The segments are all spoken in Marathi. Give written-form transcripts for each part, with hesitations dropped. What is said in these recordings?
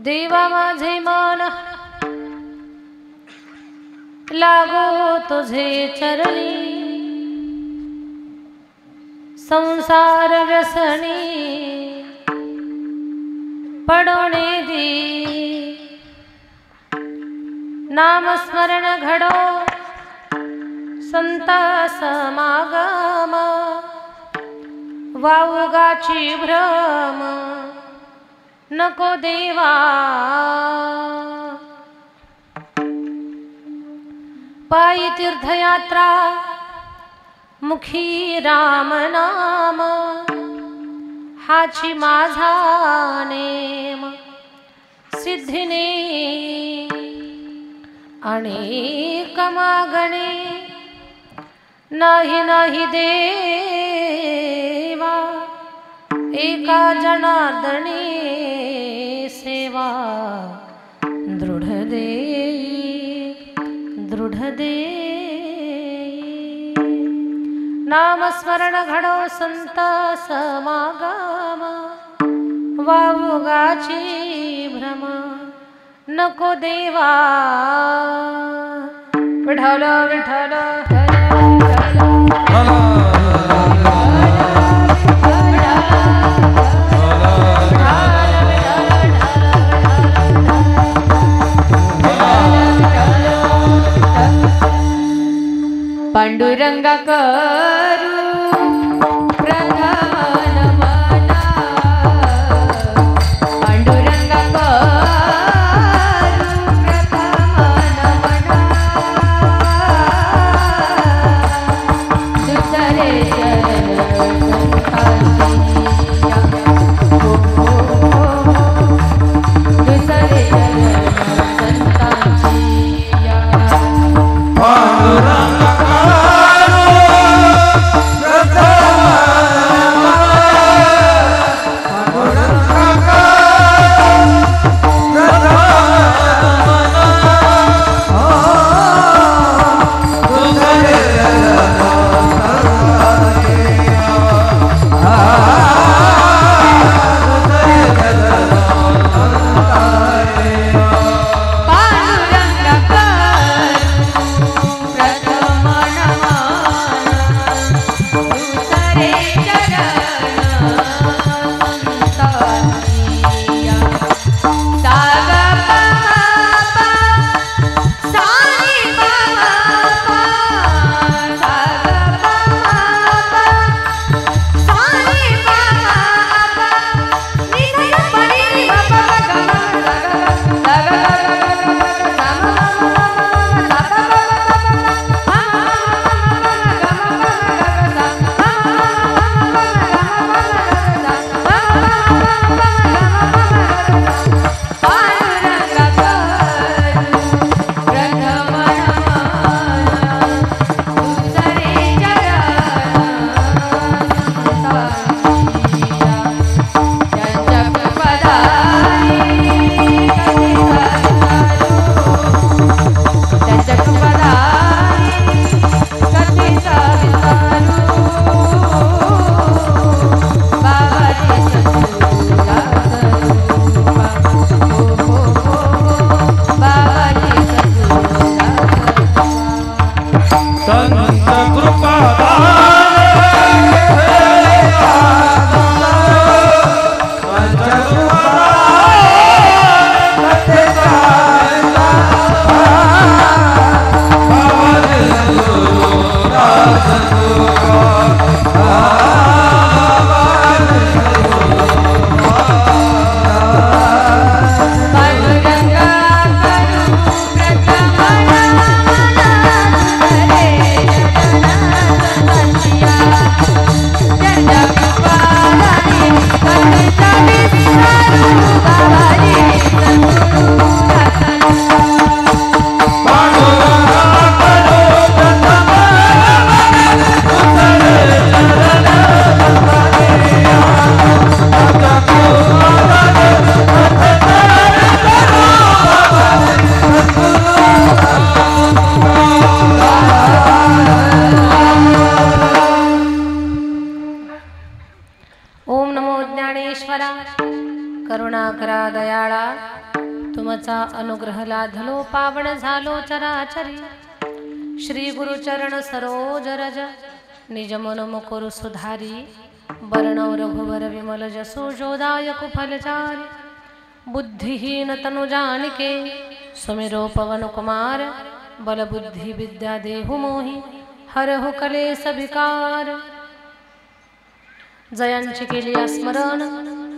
देवा माझे मन लागो तुझे चरणी, संसार व्यसनी पडोने दी। नामस्मरण घडो संत समागम, वाऊगाची भ्रम नको देवा। पायी तीर्थयात्रा मुखी राम नाम, हाची माझा नेम सिद्धिने अनेक मागणे। नाही नाही देवा एका जनार्दने सेवा, दृढ दे नामस्मरण घडो संत समागम, वावुगाची भ्रम नको देवा। विठ्ठल विठ्ठल पांडुरंगा करू प्रधान मना, पांडुरंगा करू प्रधान मना। दुसरे चरण दुसरे चरण संतांची। पांडुरंगा तुमचा अनुग्रह लाधलो पावन झालो चराचरी श्री गुरुचरण सरोज रज निज मन मुकुर सुधारी वर्णव रघुवर विमल जसो जोदायक फलचारी बुद्धिहीन तनु जानिके सुमिरो पवन कुमार बल बुद्धि विद्या देहु मोहि हरहु कलेस विकार जयांची केली स्मरण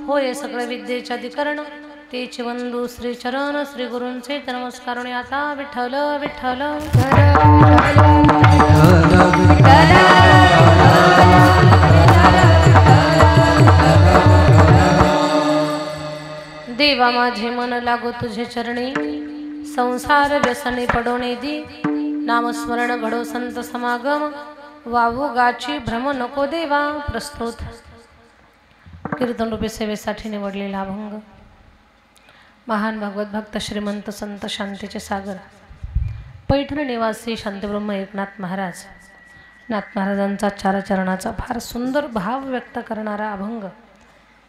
होय सगळे विद्येचे अधिकरण तेची वंदू श्री चरण श्री गुरूंचे नमस्कार आता विठ्ठल विठ्ठल देवा माझे मन लागो तुझे चरणी संसार व्यसनी पडोने दी नामस्मरण घडो संत समागम वावू गाची भ्रम नको देवा प्रस्तुत कीर्तन रूपी सेवेसाठी निवडलेला अभंग महान भागवत भक्त श्रीमंत संत शांतीचे सागर पैठण निवासी शांतीब्रह्म एकनाथ महाराज नाथ महाराजांचा चारचरणाचा फार सुंदर भाव व्यक्त करणारा अभंग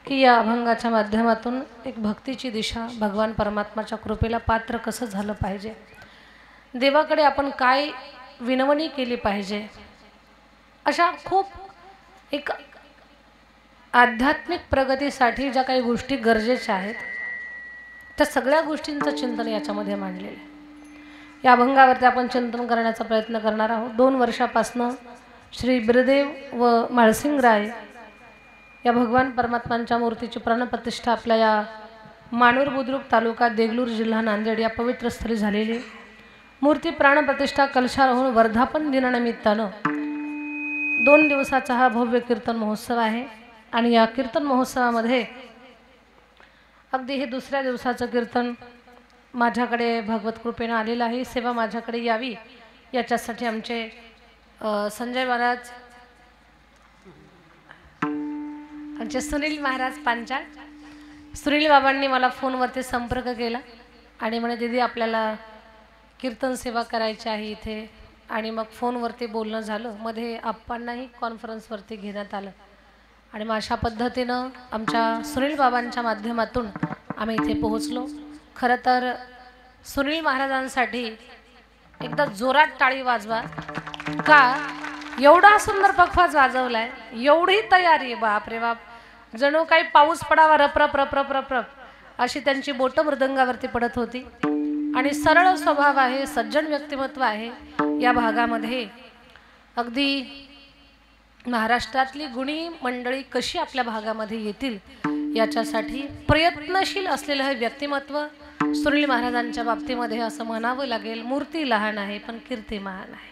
की या अभंगाच्या माध्यमातून एक भक्तीची दिशा भगवान परमात्माच्या कृपेला पात्र कसं झालं पाहिजे देवाकडे आपण काय विनवणी केली पाहिजे अशा खूप एक आध्यात्मिक प्रगतीसाठी ज्या काही गोष्टी गरजेच्या आहेत त्या सगळ्या गोष्टींचं चिंतन याच्यामध्ये मांडलेलं आहे। या अभंगावरती आपण चिंतन करण्याचा प्रयत्न करणार आहोत। 2 वर्षापासून श्री बिरदेव व माळसिंगराय या भगवान परमात्मांच्या मूर्तीची प्राणप्रतिष्ठा आपल्या या मानूर बुद्रुक तालुका देगलूर जिल्हा नांदेड या पवित्र स्थळी झालेली मूर्ती प्राणप्रतिष्ठा कलशारोहण वर्धापन दिनानिमित्तानं 2 दिवसाचा हा भव्य कीर्तन महोत्सव आहे आणि या कीर्तन महोत्सवामध्ये अगदी हे 2ऱ्या दिवसाचं कीर्तन माझ्याकडे भगवत कृपेने आलेलं आहे। सेवा माझ्याकडे यावी याच्यासाठी आमचे संजय महाराज आमचे सुनील महाराज पांचाळ सुनील बाबांनी मला फोनवरती संपर्क केला आणि म्हणे दीदी आपल्याला कीर्तन सेवा करायची आहे इथे आणि मग फोनवरती बोलणं झालं। मध्ये आप्पांनाही कॉन्फरन्सवरती घेण्यात आलं आणि मग अशा पद्धतीनं आमच्या सुनील बाबांच्या माध्यमातून आम्ही इथे पोहोचलो। खरं तर सुनील महाराजांसाठी एकदा जोरात टाळी वाजवा का एवढा सुंदर पखवाज वाजवलाय एवढी तयारी बाप रे बाप जणू काही पाऊस पडावा रप रप रप रप रप रप अशी त्यांची बोटं मृदंगावरती पडत होती आणि सरळ स्वभाव आहे सज्जन व्यक्तिमत्व आहे। या भागामध्ये अगदी महाराष्ट्रातली गुणी मंडळी कशी आपल्या भागामध्ये येतील याच्यासाठी प्रयत्नशील असलेलं हे व्यक्तिमत्व सुनील महाराजांच्या बाबतीमध्ये असं म्हणावं लागेल। मूर्ती लहान आहे पण कीर्ती महान आहे।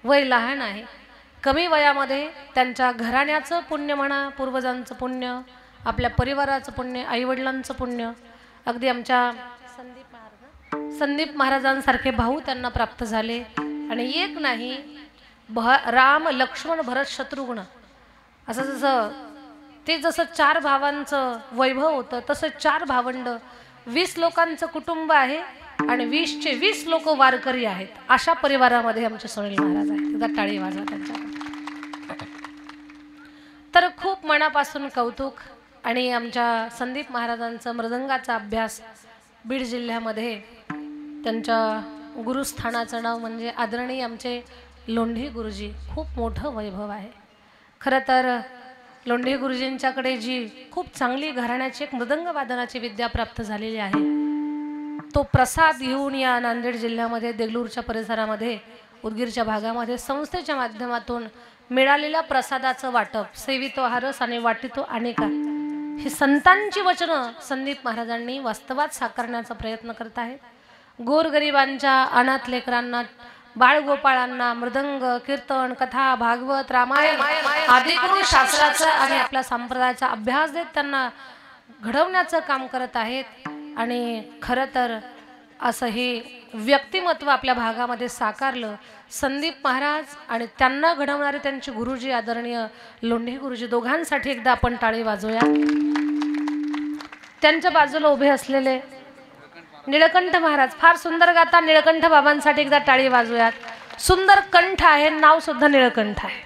वय लहान आहे कमी वयामध्ये त्यांच्या घराण्याचं पुण्य म्हणा पूर्वजांचं पुण्य आपल्या परिवाराचं पुण्य आईवडिलांचं पुण्य अगदी आमच्या संदीप महाराजांसारखे भाऊ त्यांना प्राप्त झाले आणि एक नाही राम लक्ष्मण भरत शत्रुघ्न असं जसं 4 भावांचं वैभव होतं तसं 4 भावंड 20 लोकांचं कुटुंब आहे आणि 20चे 20 लोक वारकरी आहेत। अशा परिवारामध्ये आमचे सुनील महाराज आहेत। एकदा टाळी वाजवा त्यांच्याकडे। तर खूप मनापासून कौतुक आणि आमच्या संदीप महाराजांचा मृदंगाचा अभ्यास बीड जिल्ह्यामध्ये त्यांच्या गुरुस्थानाचं नाव म्हणजे आदरणीय आमचे लोंढे गुरुजी खूप मोठं वैभव आहे। खरं तर लोंढे गुरुजींच्याकडे जी खूप चांगली घराण्याची एक मृदंग वादनाची विद्या प्राप्त झालेली आहे तो प्रसाद घेऊन या नांदेड जिल्ह्यामध्ये देगलूरच्या परिसरामध्ये उदगीरच्या भागामध्ये संस्थेच्या माध्यमातून मिळालेल्या प्रसादाचं वाटप सेवितो हारस आणि वाटितो अनेका ही संतांची वचनं संदीप महाराजांनी वास्तवात साकारण्याचा प्रयत्न करत आहेत। गोरगरिबांच्या अनाथ लेकरांना बाळगोपाळांना मृदंग कीर्तन कथा भागवत रामायण आदी शास्त्राचा आणि आपल्या संप्रदायाचा अभ्यास देत त्यांना घडवण्याचं काम करत आहेत आणि खरं तर असं हे व्यक्तिमत्व आपल्या भागामध्ये साकारलं संदीप महाराज आणि त्यांना घडवणारे त्यांचे गुरुजी आदरणीय लोंढे गुरुजी दोघांसाठी एकदा आपण टाळी वाजवूया। त्यांच्या बाजूला उभे असलेले निळकंठ महाराज फार सुंदर गाता निळकंठ बाबांसाठी एकदा टाळी वाजवूयात। सुंदर कंठ आहे नाव सुद्धा निळकंठ आहे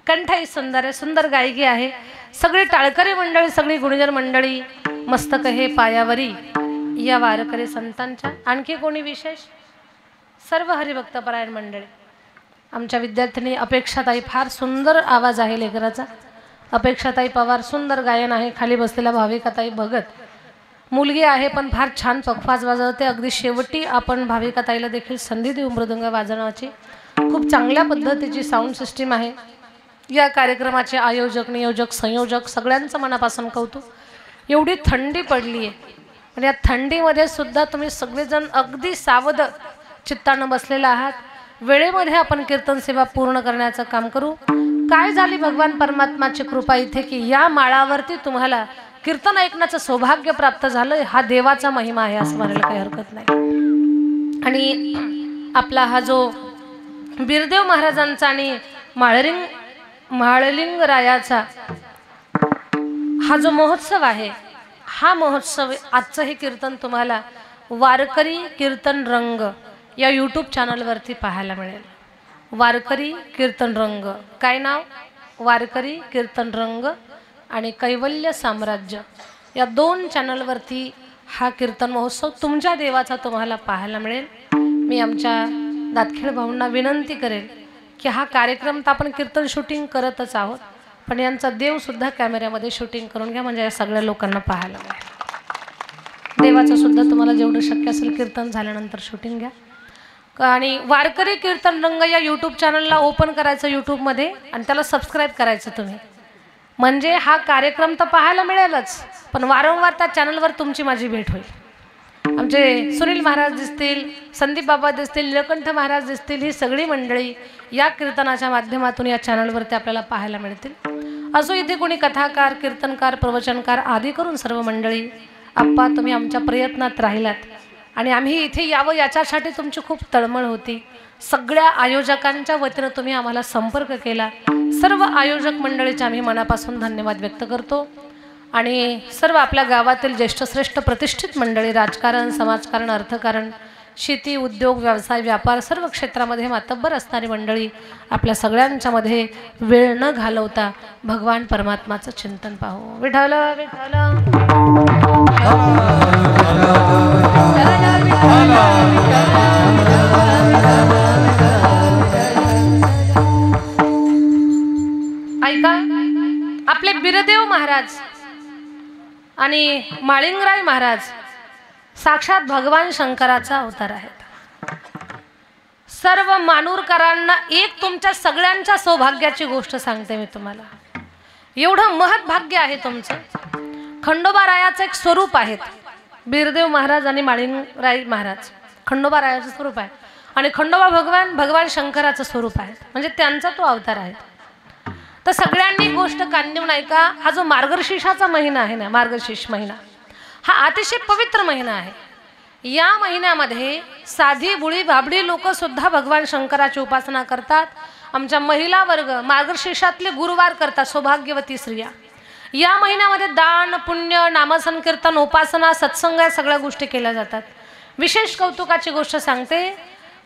कंठही सुंदर आहे सुंदर गायकी आहे। सगळी टाळकरी मंडळी सगळी गुणीजन मंडळी मस्तक हे पायावरी या वारकरी संतांच्या. आणखी कोणी विशेष? सर्व हरिभक्तपरायण मंडळी. आमच्या विद्यार्थिनी अपेक्षाताई, फार सुंदर आवाज आहे लेकराचा. अपेक्षाताई पवार, सुंदर गायन आहे. खाली बसलेला भाविकाताई भगत, मुलगी आहे पण फार छान पखवाज वाजवते. अगदी शेवटी आपण भाविकाताईला देखील संधी देऊ मृदंग वाजवण्याची. खूप चांगल्या पद्धतीची साऊंड सिस्टीम आहे. या कार्यक्रमाचे आयोजक, नियोजक, संयोजक सगळ्यांचं मनापासून कौतुक. एवढी थंडी पडली आहे पण या थंडीमध्ये सुद्धा तुम्ही सगळेजण अगदी सावध चित्तानं बसलेला आहात. वेळेमध्ये आपण कीर्तन सेवा पूर्ण करण्याचं काम करू. काय झाली भगवान परमात्माची कृपा इथे की या माळावरती तुम्हाला कीर्तन ऐकण्याचं सौभाग्य प्राप्त झालं. हा देवाचा महिमा आहे असं म्हणायला काही हरकत नाही. आणि आपला हा जो बिरदेव महाराजांचा आणि माळलिंग रायाचा हा जो महोत्सव आहे, हा महोत्सव आजचं हे कीर्तन तुम्हाला वारकरी कीर्तन रंग या यूट्यूब चॅनलवरती पाहायला मिळेल. वारकरी कीर्तन रंग, काय नाव? वारकरी कीर्तन रंग आणि कैवल्य साम्राज्य या 2 चॅनलवरती हा कीर्तन महोत्सव तुमच्या देवाचा तुम्हाला पाहायला मिळेल. मी आमच्या दातखेड भाऊंना विनंती करेल की हा कार्यक्रम तर आपण कीर्तन शूटिंग करतच आहोत पण यांचा देवसुद्धा कॅमेऱ्यामध्ये शूटिंग करून घ्या म्हणजे या सगळ्या लोकांना पाहायला मिळेल. देवाचं सुद्धा तुम्हाला जेवढं शक्य असेल कीर्तन झाल्यानंतर शूटिंग घ्या. आणि वारकरी कीर्तन रंग या यूट्यूब चॅनलला ओपन करायचं यूट्यूबमध्ये आणि त्याला सबस्क्राईब करायचं तुम्ही. म्हणजे हा कार्यक्रम तर पाहायला मिळेलच पण वारंवार त्या चॅनलवर तुमची माझी भेट होईल. आमचे सुनील महाराज दिसतील, संदीप बाबा दिसतील, नीलकंठ महाराज दिसतील, ही सगळी मंडळी या कीर्तनाच्या माध्यमातून या चॅनलवरती आपल्याला पाहायला मिळतील. असो इथे कोणी कथाकार, कीर्तनकार, प्रवचनकार आदी करून सर्व मंडळी, आप्पा तुम्ही आमच्या प्रयत्नात राहिलात आणि आम्ही इथे यावं याच्यासाठी तुमची खूप तळमळ होती. सगळ्या आयोजकांच्या वतीनं तुम्ही आम्हाला संपर्क केला. सर्व आयोजक मंडळीचे आम्ही मनापासून धन्यवाद व्यक्त करतो. आणि सर्व आपल्या गावातील ज्येष्ठश्रेष्ठ प्रतिष्ठित मंडळी, राजकारण, समाजकारण, अर्थकारण, शेती, उद्योग, व्यवसाय, व्यापार सर्व क्षेत्रामध्ये मातब्बर असणारी मंडळी, आपल्या सगळ्यांच्यामध्ये वेळ न घालवता भगवान परमात्माचं चिंतन पाहू. विठ्ठल विठ्ठल ऐका, आपले बिरदेव महाराज आणि माळिंगराय महाराज साक्षात भगवान शंकराचा अवतार आहेत. सर्व मानूरकरांना एक तुमच्या सगळ्यांच्या सौभाग्याची गोष्ट सांगते मी तुम्हाला. एवढं महत् भाग्य आहे तुमचं. खंडोबा रायाचं एक स्वरूप आहेत बिरदेव महाराज आणि माळिंगराय महाराज. खंडोबा रायाचं स्वरूप आहे आणि खंडोबा भगवान शंकराचं स्वरूप आहे म्हणजे त्यांचा तो अवतार आहे. तर सगळ्यांनी गोष्ट काढून ऐका. हा जो मार्गशीर्षाचा महिना आहे ना, मार्गशीर्ष महिना हा अतिशय पवित्र महिना आहे. या महिन्यामध्ये साधी बुळी भाबडी लोक सुद्धा भगवान शंकराची उपासना करतात. आमच्या महिला वर्ग मार्गशीर्षातले गुरुवार करतात, सौभाग्यवती स्त्रिया. या महिन्यामध्ये दान, पुण्य, नामसंकीर्तन, उपासना, सत्संग या सगळ्या गोष्टी केल्या जातात. विशेष कौतुकाची गोष्ट सांगते,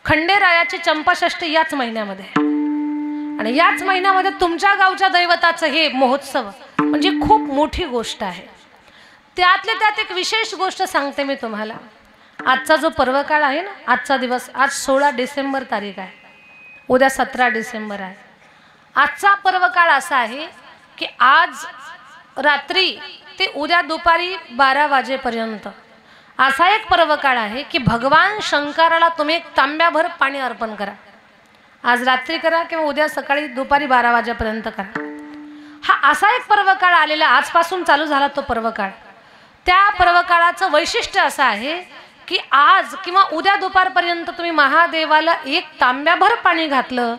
खंडेरायाची चंपाषष्ठी याच महिन्यामध्ये आणि याच महिन्यामध्ये तुमच्या गावच्या दैवताचं हे महोत्सव म्हणजे खूप मोठी गोष्ट आहे. त्यातले त्यात एक विशेष गोष्ट सांगते मी तुम्हाला. आजचा जो पर्वकाळ आहे ना, आजचा दिवस, आज 16 डिसेंबर तारीख आहे, उद्या 17 डिसेंबर आहे. आजचा पर्वकाळ असा आहे की आज रात्री ते उद्या दुपारी 12 वाजेपर्यंत असा एक पर्वकाळ आहे की भगवान शंकराला तुम्ही एक तांब्याभर पाणी अर्पण करा. आज रात्री करा किंवा उद्या सकाळी दुपारी 12 वाजेपर्यंत करा. हा असा एक पर्वकाळ आलेला, आजपासून चालू झाला तो पर्वकाळ. त्या पर्वकाळाचं वैशिष्ट्य असं आहे की आज किंवा उद्या दुपारपर्यंत तुम्ही महादेवाला एक तांब्याभर पाणी घातलं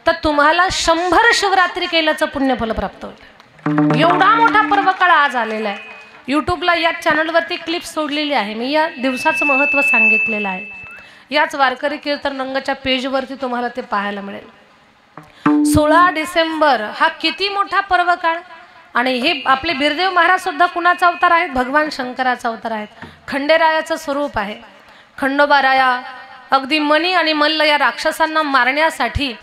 तर तुम्हाला 100 शिवरात्री केल्याचं पुण्यफल प्राप्त होईल. एवढा मोठा पर्वकाळ आज आलेला आहे. यूट्यूबला या चॅनलवरती क्लिप सोडलेली आहे मी. या दिवसाचं महत्त्व सांगितलेलं आहे. याच वारकरी कीर्तन रंगाच्या पेजवरती तुम्हाला ते पाहायला मिळेल. 16 डिसेंबर हा किती मोठा पर्वकाळ. आणि हे आपले बिरदेव महाराज सुद्धा कुणाचा अवतार आहेत? भगवान शंकराचा अवतार आहेत. खंडेरायाचं स्वरूप आहे. खंडोबा राया अगदी मणी आणि मल्ल या राक्षसांना मारण्यासाठी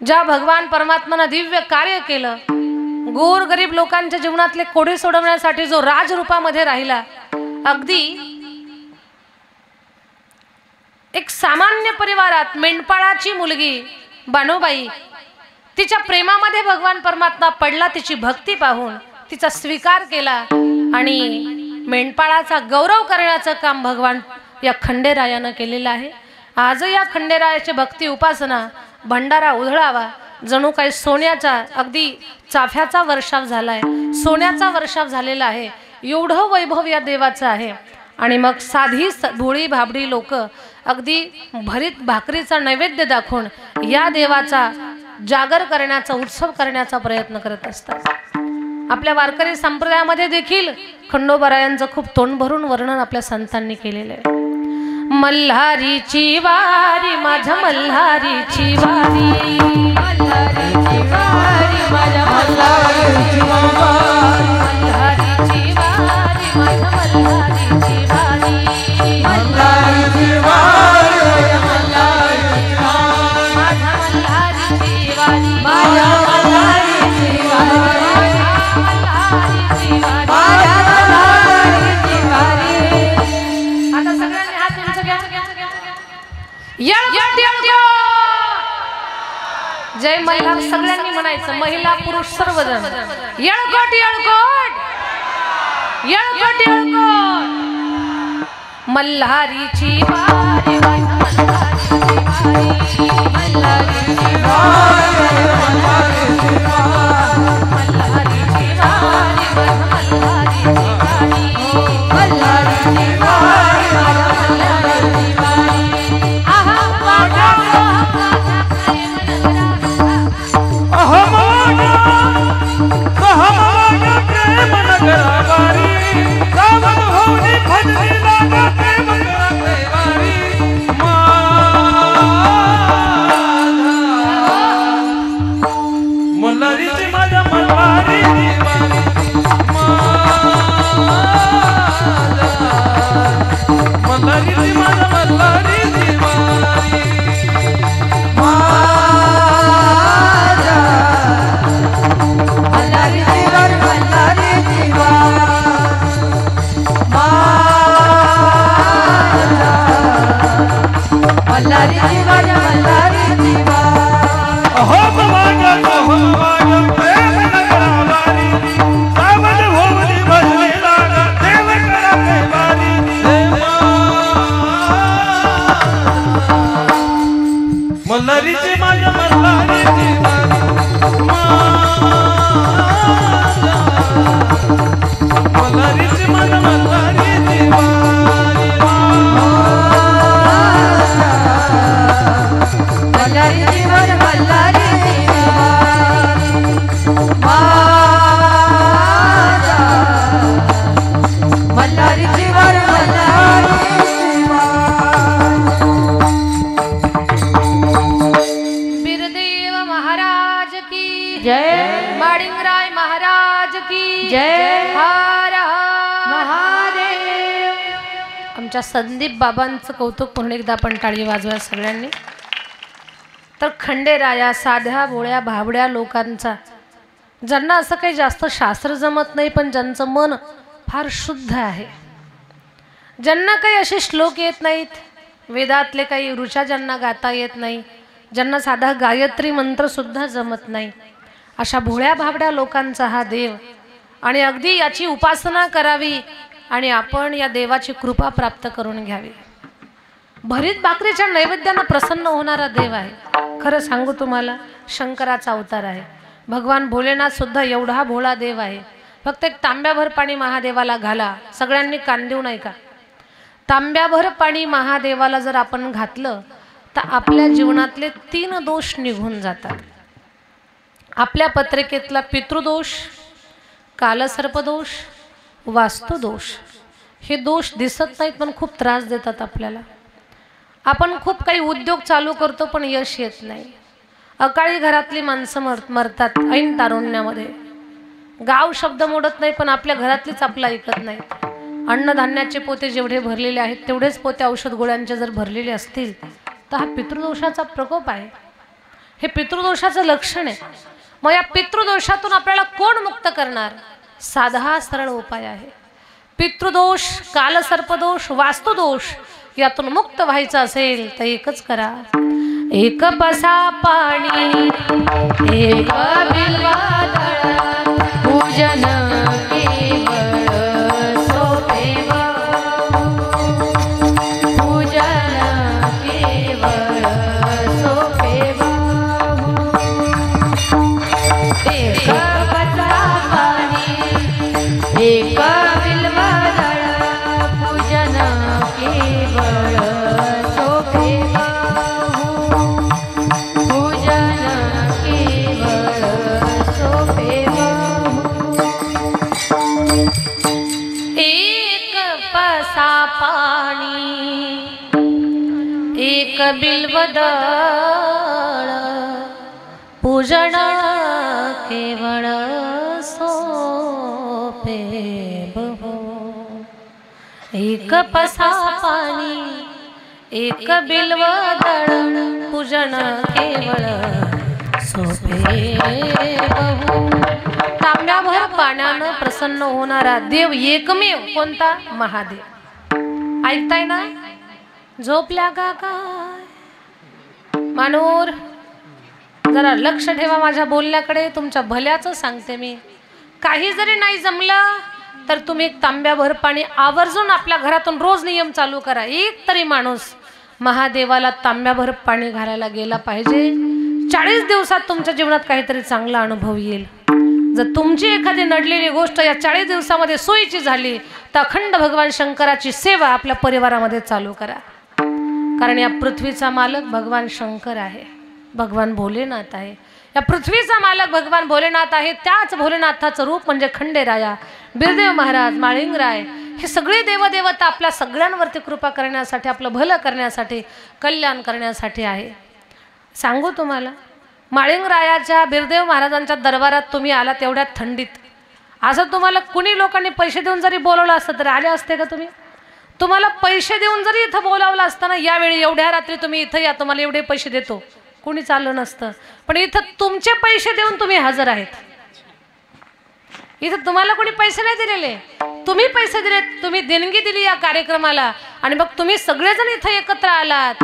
ज्या भगवान परमात्म्यानं दिव्य कार्य केलं, गोर गरीब लोकांच्या जीवनातले कोडे सोडवण्यासाठी जो राजरूपामध्ये राहिला अगदी एक सामान्य परिवारात मेंढपाळाची मुलगी बानोबाई तिच्या प्रेमामध्ये भगवान परमात्मा पडला, तिची भक्ती पाहून तिचा स्वीकार केला आणि मेंढपाळाचा गौरव करण्याचं काम भगवान या खंडेरायानं केलेलं आहे। आज या खंडेरायाची भक्ती उपासना भंडारा उधळावा, जणू काही सोन्याचा अगदी चाफ्याचा वर्षाव झालाय, सोन्याचा वर्षाव झालेला आहे, एवढं वैभव या देवाचं आहे। आणि मग साधी भोळी भाबडी लोक अगदी भरीत भाकरीचा नैवेद्य दाखवून या देवाचा जागर करण्याचा, उत्सव करण्याचा प्रयत्न करत असतात। आपल्या वारकरी संप्रदायामध्ये देखील खंडोबारायांचं खूप तोंड भरून वर्णन आपल्या संतांनी केलेलं आहे। मल्हारीची वारी माझ्या मल्हारीची वारी, मल्हारीची वारी माझ्या मल्हारीची वारी, मल्हारीची वारी माझ्या मल्हारीची वारी, मल्हारीची वारी माझ्या मल्हारीची वारी, माझ्या मल्हारीची वारी, माझ्या मल्हारीची वारी, माझ्या माझ्या मल्हारीची वारी। आता सगळ्यांनी हात तुमचं घ्या, येळकोट येळकोट जय मल्हार सगळ्यांनी म्हणायचं, महिला पुरुष सर्वजण येळकोट येळकोट येळकोट येळकोट। मल्हारीची वारी माझ्या मल्हारीची वारी, मल्हारीची वारी माझ्या मल्हारीची वारी, मल्हारीची वारी माझ्या मल्हारीची वारी। आहा माझ्या मल्हारीची माझ्या मल्हारीची वारी, मल्हारीची माझ्या मल्हारीची वारी, मल्हारीची वारी मल्हारीची वारी, मल्हारीची वारी मल्हारीची वारी। अहो माझ्या प्रेम नगरावारी, सावध होवली भजली लागा देव करा कैवारी, मल्हारीची माझ्या मल्हारीची वारी, मल्हारीची माझ्या मल्हारीची वारी, मल्हारीची वारी मल्हारीची वारी, मल्हारीची वारी मल्हारीची वारी। बिरदेव महाराज की जय, माडिंगराय महाराज की जय, हर हर महादेव। आमच्या संदीप बाबांचं कौतुक म्हणून एकदा आपण टाळी वाजवा सगळ्यांनी। तर खंडेराया साध्या भोळ्या भाबड्या लोकांचा, ज्यांना असं काही जास्त शास्त्र जमत नाही पण ज्यांचं मन फार शुद्ध आहे, ज्यांना काही असे श्लोक येत नाहीत, वेदातले काही ऋचा ज्यांना गाता येत नाही, ज्यांना साधा गायत्री मंत्र सुद्धा जमत नाही, अशा भोळ्या भाबड्या लोकांचा हा देव, आणि अगदी याची उपासना करावी आणि आपण या देवाची कृपा प्राप्त करून घ्यावी। भरीत भाकरीच्या नैवेद्यानं प्रसन्न होणारा देव आहे। खरं सांगू तुम्हाला, शंकराचा अवतार आहे। भगवान भोलेनाथ सुद्धा एवढा भोळा देव आहे। फक्त एक तांब्याभर पाणी महादेवाला घाला, सगळ्यांनी कान देऊ नये का, तांब्याभर पाणी महादेवाला जर आपण घातलं तर आपल्या जीवनातले 3 दोष निघून जातात। आपल्या पत्रिकेतला पितृदोष, कालसर्पदोष, वास्तुदोष, हे दोष दिसत नाहीत पण खूप त्रास देतात आपल्याला। आपण खूप काही उद्योग चालू करतो पण यश येत नाही। अकाळी घरातली माणसं मरतात ऐन तारुण्यामध्ये, गाव शब्द मोडत नाही पण आपल्या घरातलीच आपलं ऐकत नाही। अन्नधान्याचे पोते जेवढे भरलेले आहेत तेवढेच पोते औषध गोळ्यांचे जर भरलेले असतील तर हा पितृदोषाचा प्रकोप आहे, हे पितृदोषाचं लक्षण आहे। मग या पितृदोषातून आपल्याला कोण मुक्त करणार? साधा सरळ उपाय आहे। पितृदोष, कालसर्पदोष, वास्तुदोष यातून मुक्त व्हायचं असेल तर एकच करा. एक पसा पाणी, एक बिल्वादळ, पूजन केवळ सोपे बहु, पूजन केवळ सोपे बहु. एक पसा पाणी, एक बिल्वादळ, पूजन केवळ सोपे बहु, पूजन केवळ सोपे बहु. एक पसा पाणी, एक बिल्वदळ, पूजन केवळ सोपे बहु. एक पसा पाणी, एक बिल्वदळ, पूजन केवळ सोपे बहु. तांब्याभर पाण्यानं प्रसन्न होणारा देव एकमेव कोणता? महादेव. ऐकताय ना? झोपल्या का काय मानूर? जरा लक्ष ठेवा माझ्या बोलण्याकडे, तुमच्या भल्याचं सांगते मी. काही जरी नाही जमलं तर तुम्ही एक तांब्याभर पाणी आवर्जून आपल्या घरातून रोज नियम चालू करा. एक तरी माणूस महादेवाला तांब्याभर पाणी घालायला गेला पाहिजे. 40 दिवसात तुमच्या जीवनात काहीतरी चांगला अनुभव येईल. जर तुमची एखादी नडलेली गोष्ट या 40 दिवसामध्ये सोयीची झाली तर अखंड भगवान शंकराची सेवा आपल्या परिवारामध्ये चालू करा. कारण या पृथ्वीचा मालक भगवान शंकर आहे, भगवान भोलेनाथ आहे. या पृथ्वीचा मालक भगवान भोलेनाथ आहे. त्याच भोलेनाथाचं रूप म्हणजे खंडेराया, बिरदेव महाराज, माळिंगराय हे सगळे देवदेवता आपल्या सगळ्यांवरती कृपा करण्यासाठी, आपलं भलं करण्यासाठी, कल्याण करण्यासाठी आहे. सांगू तुम्हाला, माळिंगरायाच्या, बिरदेव महाराजांच्या दरबारात तुम्ही आला तेवढ्या थंडीत, असं तुम्हाला कुणी लोकांनी पैसे देऊन जरी बोलवलं असतं तरी आले असते का तुम्ही? तुम्हाला पैसे देऊन जरी इथं बोलावलं असतं ना, यावेळी एवढ्या रात्री तुम्ही इथं या, तुम्हाला एवढे पैसे देतो, कोणी चाललं नसतं. पण इथं तुमचे पैसे देऊन तुम्ही हजर आहेत. इथं तुम्हाला कोणी पैसे नाही दिलेले, तुम्ही पैसे दिले, तुम्ही देणगी दिली या कार्यक्रमाला आणि मग तुम्ही सगळेजण इथं एकत्र आलात.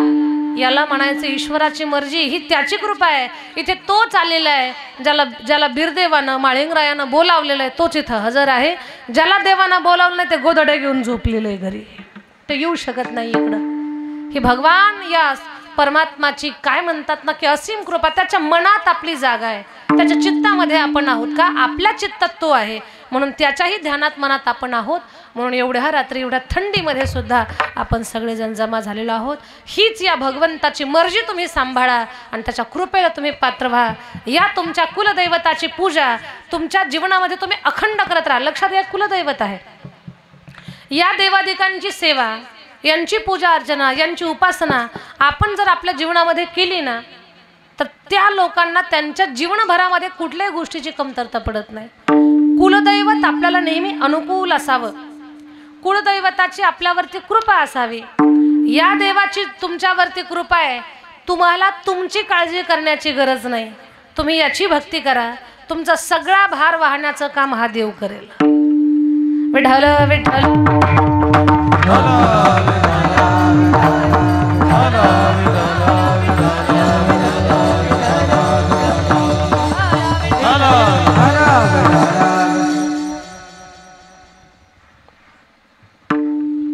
याला म्हणायचं ईश्वराची मर्जी, ही त्याची कृपा आहे. इथे तोच आलेला आहे ज्याला बिरदेवानं, माळिंगरायानं बोलावलेलं आहे, तोच इथं हजर आहे. ज्याला देवानं बोलावलं नाही ते गोदडे घेऊन झोपलेलं आहे घरी, ते येऊ शकत नाही इकडं. ही भगवान या परमात्माची काय म्हणतात ना की असीम कृपा. त्याच्या मनात आपली जागा आहे, त्याच्या चित्तामध्ये आपण आहोत का? आपल्या चित्तात तो आहे, म्हणून त्याच्याही ध्यानात मनात आपण आहोत. म्हणून एवढ्या रात्री एवढ्या थंडीमध्ये सुद्धा आपण सगळेजण जमा झालेलो आहोत. हीच या भगवंताची मर्जी तुम्ही सांभाळा आणि त्याच्या कृपेला तुम्ही पात्र व्हा. या तुमच्या कुलदैवताची पूजा तुमच्या जीवनामध्ये तुम्ही अखंड करत राहा. लक्षात घ्या, कुलदैवत आहे. या देवादिकांची सेवा, यांची पूजा अर्चना, यांची उपासना आपण जर आपल्या जीवनामध्ये केली ना तर त्या लोकांना त्यांच्या जीवनभरामध्ये कुठल्याही गोष्टीची कमतरता पडत नाही. कुलदैवत आपल्याला नेहमी अनुकूल असावं, कुलदैवताची आपल्यावरती कृपा असावी. या देवाची तुमच्यावरती कृपा आहे, तुम्हाला तुमची काळजी करण्याची गरज नाही. तुम्ही याची भक्ती करा, तुमचा सगळा भार वाहण्याचं काम हा देव करेल. विठ्ठल विठ्ठल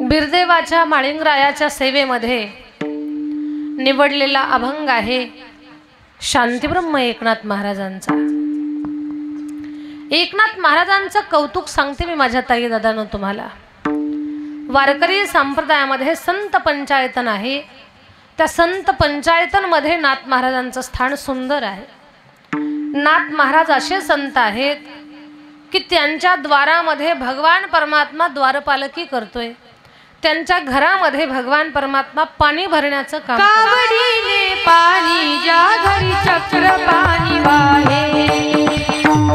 बिरदेवाच्या, माळिंगरायाच्या सेवेमध्ये निवडलेला अभंग आहे शांतीब्रह्म एकनाथ महाराजांचा. एकनाथ महाराजांचं कौतुक सांगते मी माझ्या ताई दादांनो तुम्हाला. वारकरी संप्रदायामध्ये संत पंचायतन आहे. त्या संत पंचायतनमध्ये नाथ महाराजांचं स्थान सुंदर आहे. नाथ महाराज असे संत आहेत की त्यांच्या द्वारामध्ये भगवान परमात्मा द्वारपालकी करतोय. त्यांच्या घरामध्ये भगवान परमात्मा पाणी भरण्याचं काम. कावडीने पाणी ज्या घरी चक्र पाणी वाहे,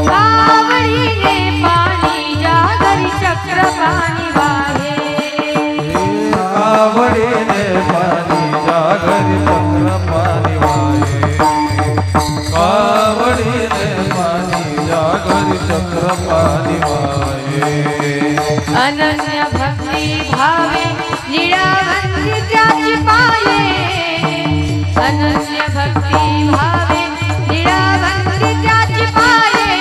कावडीने पाणी ज्या घरी चक्र पाणी वाहे, कावडीने पाणी ज्या घरी चक्र पाणी वाहे, कावडीने पाणी ज्या घरी चक्र पाणी वाहे. अनन्य लीळावंती त्याची पाये अनन्य भक्ती भावे लीळावंती त्याची पाये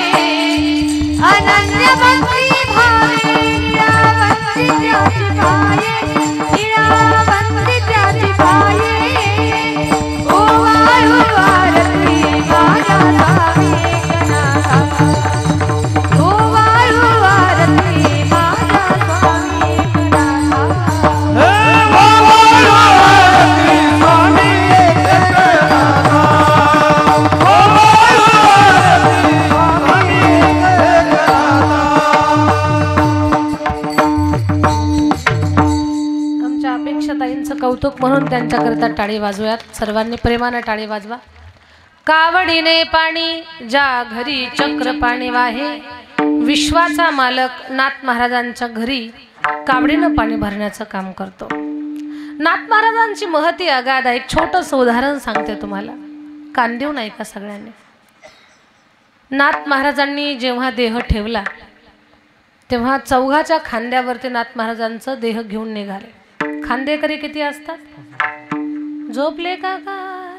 अनन्य भक्ती भावे लीळावंती त्याची पाये लीळावंती त्याची पाये ओवाळू आरती माझ्या स्वामी एकनाथा ओवाळू आरती माझ्या स्वामी आमच्या अपेक्षाताईंचं कौतुक म्हणून त्यांच्याकरिता टाळी वाजवूयात. सर्वांनी प्रेमाने टाळी वाजवा. कावडीने पाणी ज्या घरी चक्र पाणी वाहे, विश्वाचा मालक नाथ महाराजांच्या घरी कावडीनं पाणी भरण्याचं काम करतो. नाथ महाराजांची महती अगाध आहे. एक छोटंसं उदाहरण सांगते तुम्हाला, कान देऊ नाही का सगळ्यांनी. नाथ महाराजांनी जेव्हा देह ठेवला तेव्हा चौघाच्या खांद्यावरती नाथ महाराजांचं देह घेऊन निघाले. खांदेकरी किती असतात? झोपले का काय?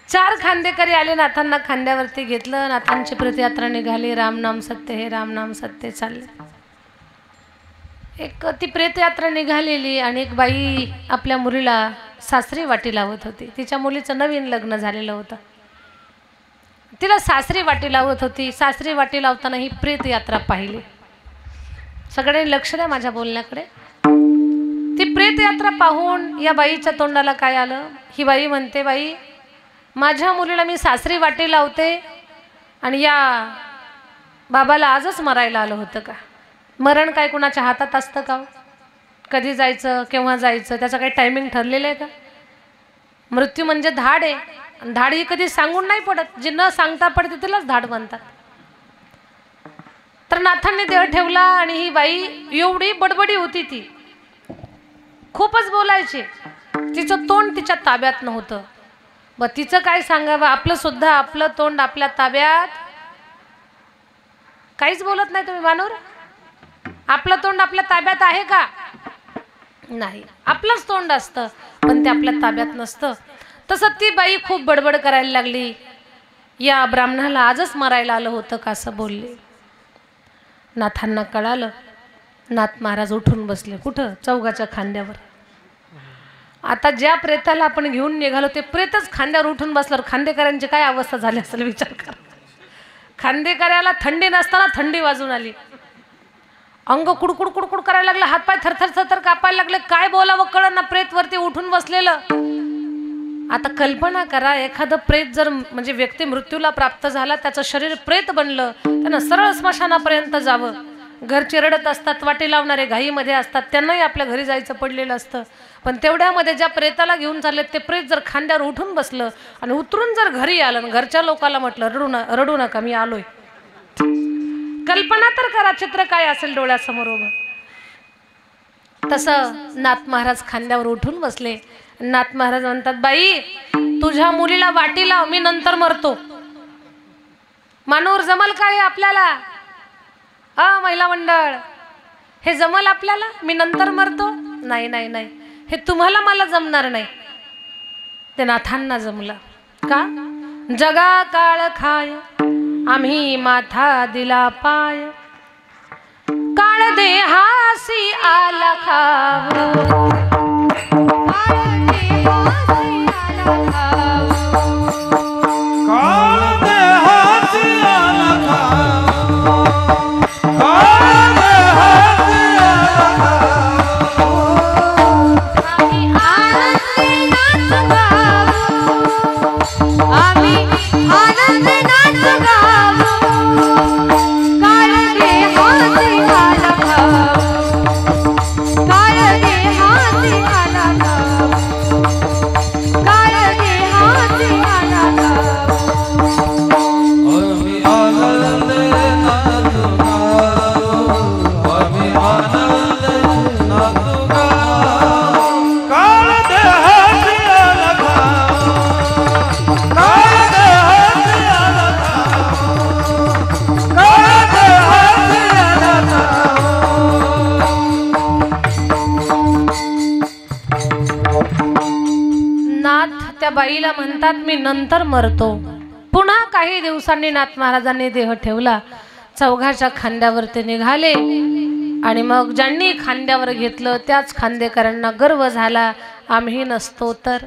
चार खांदेकरी आले, नाथांना खांद्यावरती घेतलं. नाथांची प्रेतयात्रा निघाली. राम नाम सत्य हे राम नाम सत्य चालले. एक ती प्रेतयात्रा निघालेली आणि एक बाई आपल्या मुलीला सासरी वाटी लावत होती. तिच्या मुलीचं नवीन लग्न झालेलं होतं. तिला सासरी वाटी लावत होती. सासरी वाटी लावताना ही प्रेतयात्रा पाहिली. सगळ्यांनी लक्ष द्या माझ्या बोलण्याकडे. ती प्रेतयात्रा पाहून या बाईच्या तोंडाला काय आलं? ही बाई म्हणते, बाई माझ्या मुलीला मी सासरी वाटी लावते आणि या बाबाला आजच मरायला आलं होतं का? मरण काय कुणाच्या हातात असतं का? कधी जायचं, केव्हा जायचं, त्याचं काही टायमिंग ठरलेलं आहे का? मृत्यू म्हणजे धाड आहे. धाड ही कधी सांगून नाही पडत. जे न सांगता पडते त्यालाच धाड म्हणतात. तर नाथांनी देह ठेवला आणि ही बाई एवढी बडबडी होती, ती खूपच बोलायची. तिचं तोंड तिच्या ताब्यात नव्हतं. ब तिचं काय सांगावं, आपलं सुद्धा आपलं तोंड आपल्या ताब्यात. काहीच बोलत नाही तुम्ही मानूर. आपलं तोंड आपल्या ताब्यात आहे का? नाही. आपलंच तोंड असतं पण ते आपल्या ताब्यात नसतं. तसं ती बाई खूप बडबड करायला लागली. या ब्राह्मणाला आजच मरायला आलं होतं का असं बोलले. नाथांना कळालं. नाथ महाराज उठून बसले. कुठं? चौघाच्या खांद्यावर. आता ज्या प्रेताला आपण घेऊन निघालो ते प्रेतच खांद्यावर उठून बसल्यावर खांदेकरांची काय अवस्था झाली असेल विचार करा. खांदेकऱ्याला थंडी नसताना थंडी वाजून आली. अंग कुडकुड कुडकुड करायला लागलं. हातपाय थरथर थरथर कापायला लागले. काय बोलावं कळना. प्रेत वरती उठून बसलेलं. आता कल्पना करा, एखादं प्रेत जर म्हणजे व्यक्ती मृत्यूला प्राप्त झाला, त्याचं शरीर प्रेत बनलं, त्यानं सरळ स्मशानापर्यंत जावं. घरचे रडत असतात, वाटी लावणारे घाईमध्ये असतात, त्यांनाही आपल्या घरी जायचं पडलेलं असतं. पण तेवढ्यामध्ये ज्या प्रेताला घेऊन चालले ते प्रेत जर खांद्यावर उठून बसलं आणि उतरून जर घरी आलं, घरच्या लोकांना म्हटलं रडू नका मी आलोय. कल्पना तर करा चित्र काय असेल डोळ्यासमोर उभं. तसं नाथ महाराज खांद्यावर उठून बसले. नाथ महाराज म्हणतात, बाई तुझ्या मुलीला वाटी लाव, मी नंतर मरतो. मानूर जमल काय आपल्याला? महिला मंडळ हे जमल आपल्याला? मी नंतर मरतो? नाही नाही नाही, हे तुम्हाला मला जमणार नाही. ते नाथांना जमलं. का? जगा काळ खाय आम्ही माथा दिला पाय, काळ देहासी आला खाव, काळ देहासी आला खाव, काळ देहा बाईला म्हणतात मी नंतर मरतो. पुन्हा काही दिवसांनी नाथ महाराजांनी देह ठेवला. चौघाच्या खांद्यावर ते निघाले आणि मग ज्यांनी खांद्यावर घेतलं त्याच खांदेकरांना गर्व झाला, आम्ही नसतो तर.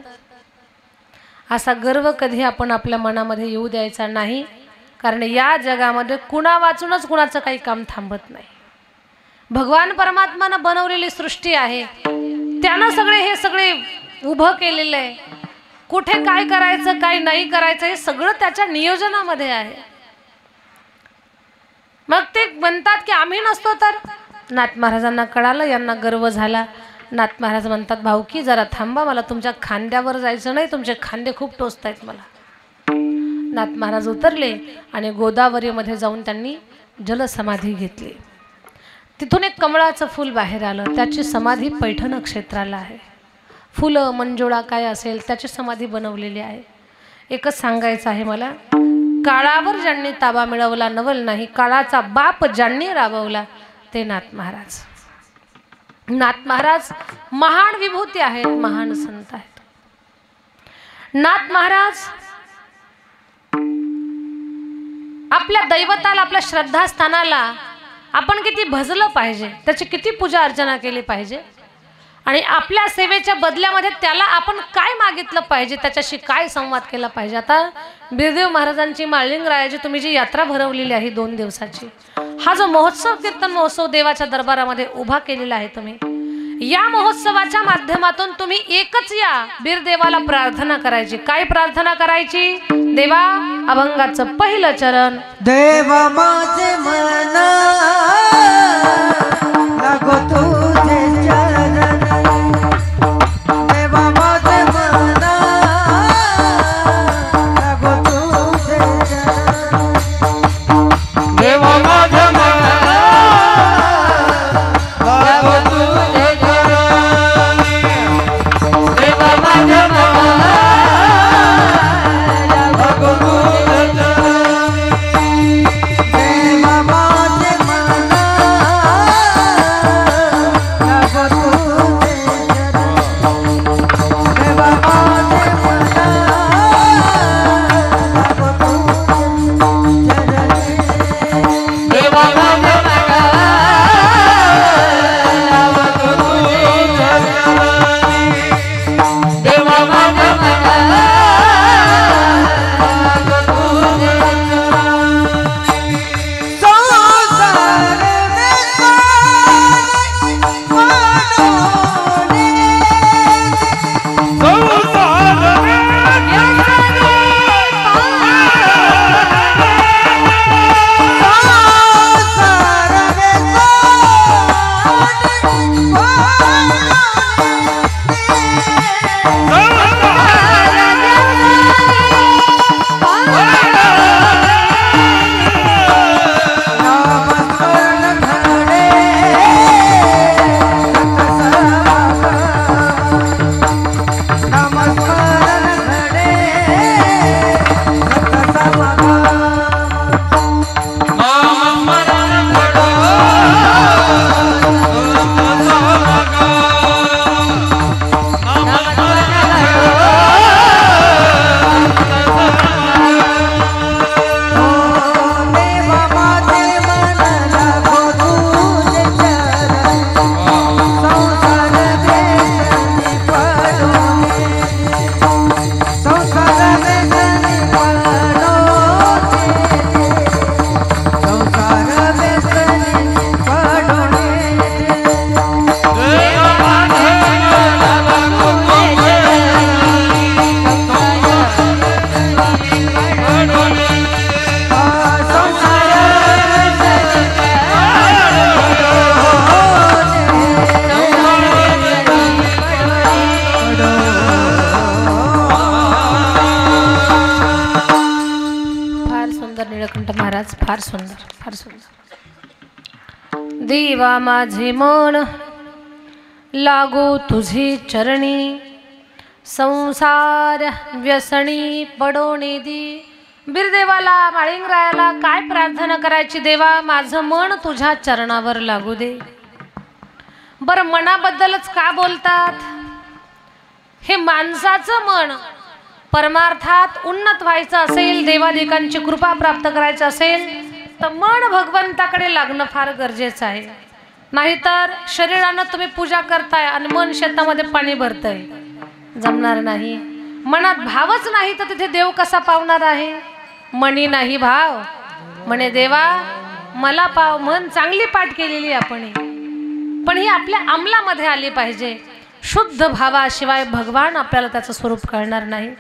असा गर्व कधी आपण आपल्या मनामध्ये येऊ द्यायचा नाही, कारण या जगामध्ये कुणा वाचूनच कुणाचं काही काम थांबत नाही. भगवान परमात्मानं बनवलेली सृष्टी आहे, त्यानं हे सगळे उभं केलेलं आहे. कुठे काय करायचं काय नाही करायचं हे सगळं त्याच्या नियोजनामध्ये आहे. मग ते म्हणतात की आम्ही नसतो तर. नाथ महाराजांना कळालं, यांना गर्व झाला. नाथ महाराज म्हणतात भाऊकी जरा थांबा, मला तुमच्या खांद्यावर जायचं नाही, तुमचे खांदे खूप टोचतायत मला. नाथ महाराज उतरले आणि गोदावरीमध्ये जाऊन त्यांनी जलसमाधी घेतली. तिथून एक कमळाचं फूल बाहेर आलं, त्याची समाधी पैठण क्षेत्राला आहे. फुलं मंजुळा काय असेल त्याची समाधी बनवलेली आहे. एकच सांगायचं आहे मला, काळावर ज्यांनी ताबा मिळवला नवल नाही, काळाचा बाप ज्यांनी राबवला ते नाथ महाराज. नाथ महाराज महान विभूती आहेत, महान संत आहेत. नाथ महाराज आपल्या दैवताला, आपल्या श्रद्धास्थानाला आपण किती भजलं पाहिजे, त्याची किती पूजा अर्चना केली पाहिजे, आणि आपल्या सेवेच्या बदल्यामध्ये त्याला आपण काय मागितलं पाहिजे, त्याच्याशी काय संवाद केला पाहिजे. आता बिरदेव महाराजांची माळलिंगरायाची तुम्ही जी यात्रा भरवलेली आहे 2 दिवसाची, हा जो महोत्सव कीर्तन महोत्सव देवाच्या दरबारामध्ये उभा केलेला आहे तुम्ही, या महोत्सवाच्या माध्यमातून तुम्ही एकच या बिरदेवाला प्रार्थना करायची. काय प्रार्थना करायची? देवा अभंगाचं पहिलं चरण, देवा माझे मन लागो तुझे चरण, देवा माझे मन लागो तुझे चरण, देवा माझे मन लागो तुझे चरणी, देवा माझे मन लागो तुझे चरणी, देवा माझे मन लागो तुझे चरण, देवा माझे मन लागो तुझे चरण, देवा माझे मन लागो तुझे चरणी, देवा माझे मन लागो तुझे चरणी. संसार फार सुंदर, फार सुंदर. देवा माझे मन लागो तुझे चरणी, संसार व्यसनी पडोने दी. बिरदेवाला, माळिंगरायाला काय प्रार्थना करायची? देवा माझं मन तुझ्या चरणावर लागू दे. बरं, मनाबद्दलच का बोलतात? हे माणसाचं मन परमार्थात उन्नत व्हायचं असेल, देवादिकांची कृपा प्राप्त करायचं असेल तर मन भगवंताकडे लागणं फार गरजेचं आहे. नाहीतर शरीरानं तुम्ही पूजा करताय आणि मन शेतामध्ये पाणी भरतंय, जमणार नाही. मनात भावच नाही तर तिथे देव कसा पावणार आहे. मनी नाही भाव म्हणे देवा मला पाव. मन चांगली पाठ केलेली आपण, पण ही आपल्या अंमलामध्ये आली पाहिजे. शुद्ध भावाशिवाय भगवान आपल्याला त्याचं स्वरूप कळणार नाही.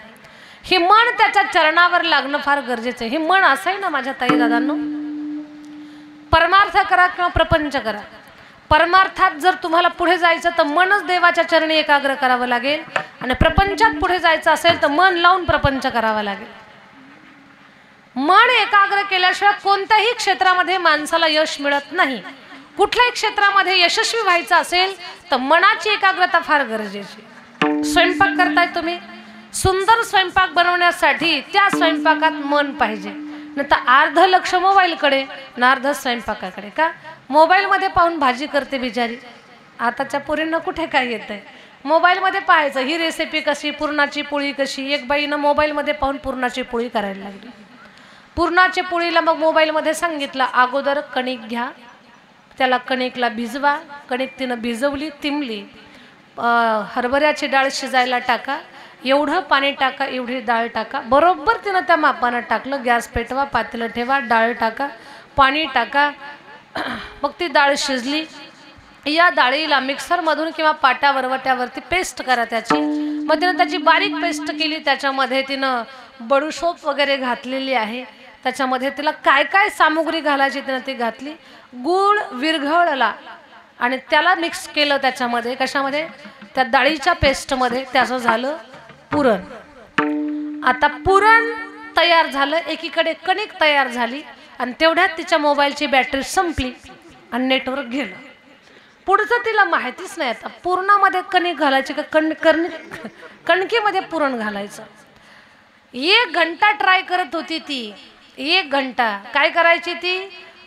हे मन त्याच्या चरणावर लागणं फार गरजेचं आहे. हे मन असं आहे ना माझ्या ताई दादांनो, परमार्थ करा किंवा प्रपंच करा, परमार्थात जर तुम्हाला पुढे जायचं तर मनच देवाच्या चरणी एकाग्र करावं लागेल, आणि प्रपंचात पुढे जायचं असेल तर मन लावून प्रपंच करावा लागेल. मन एकाग्र केल्याशिवाय कोणत्याही क्षेत्रामध्ये माणसाला यश मिळत नाही. कुठल्याही क्षेत्रामध्ये यशस्वी व्हायचं असेल तर मनाची एकाग्रता फार गरजेची. स्वयंपाक करताय तुम्ही, सुंदर स्वयंपाक बनवण्यासाठी त्या स्वयंपाकात मन पाहिजे. नाही तर अर्ध लक्ष मोबाईलकडे आणि अर्ध स्वयंपाकाकडे. का मोबाईलमध्ये पाहून भाजी करते बिचारी. आताच्या पोरींना कुठे काय येतंय, मोबाईलमध्ये पाहायचं ही रेसिपी कशी, पुरणाची पोळी कशी. एक बाईनं मोबाईलमध्ये पाहून पुरणाची पोळी करायला लागली. पुरणाच्या पोळीला मग मोबाईलमध्ये सांगितलं अगोदर कणिक घ्या, त्याला कणिकला भिजवा. कणिक तिनं भिजवली, तिमली. हरभऱ्याची डाळ शिजायला टाका, एवढं पाणी टाका, एवढी डाळ टाका. बरोबर तिनं त्या मापानं टाकलं. गॅस पेटवा, पातेलं ठेवा, डाळ टाका, पाणी टाका. मग ती डाळ शिजली. या डाळीला मिक्सरमधून किंवा पाट्या वरवट्यावरती पेस्ट करा त्याची. मग तिनं त्याची बारीक पेस्ट केली. त्याच्यामध्ये तिनं बडूशोप वगैरे घातलेली आहे. त्याच्यामध्ये तिला काय काय सामुग्री घालायची तिनं ती घातली. गूळ विरघळला आणि त्याला मिक्स केलं त्याच्यामध्ये. कशामध्ये? त्या डाळीच्या पेस्टमध्ये. त्याचं झालं पुरण. आता पुरण तयार झालं, एकीकडे कणिक तयार झाली, आणि तेवढ्यात तिच्या मोबाईलची बॅटरी संपली आणि नेटवर्क गेलं. पुढचं तिला माहितीच नाही आता पुरणामध्ये कणिक घालायची का कणकीमध्ये पुरण घालायचं. 1 घंटा ट्राय करत होती ती. 1 घंटा काय करायची ती,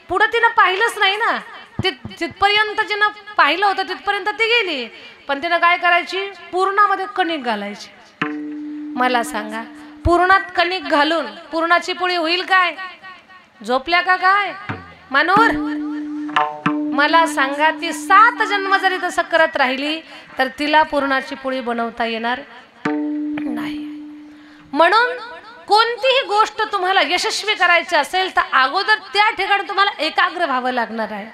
पुढं तिनं पाहिलंच नाही ना. तिथपर्यंत जिनं पाहिलं होतं तिथपर्यंत ती गेली, पण तिनं काय करायची, पुरणामध्ये कणिक घालायची. मला सांगा पुरणात कणिक घालून पुरणाची पोळी होईल काय? झोपल्या का काय मानूर? मला सांगा ती 7 जन्म जरी तसं करत राहिली तर तिला पुरणाची पोळी बनवता येणार नाही. म्हणून कोणतीही गोष्ट तुम्हाला यशस्वी करायची असेल तर अगोदर त्या ठिकाणी तुम्हाला एकाग्र व्हावं लागणार आहे.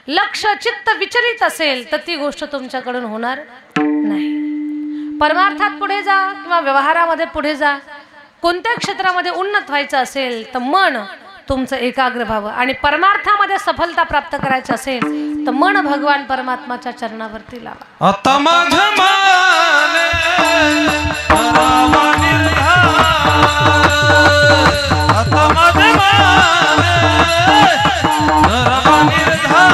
लक्ष चित्त विचलित असेल तर ती गोष्ट तुमच्याकडून होणार नाही. परमार्थात पुढे जा किंवा व्यवहारामध्ये पुढे जा, कोणत्या क्षेत्रामध्ये उन्नत व्हायचं असेल तर मन तुमचं एकाग्र व्हावं. आणि परमार्थामध्ये सफलता प्राप्त करायची असेल तर मन भगवान परमात्माच्या चरणावरती लावा. आता माझ्या माने करावा निर्धार, आता माझ्या माने करावा निर्धार,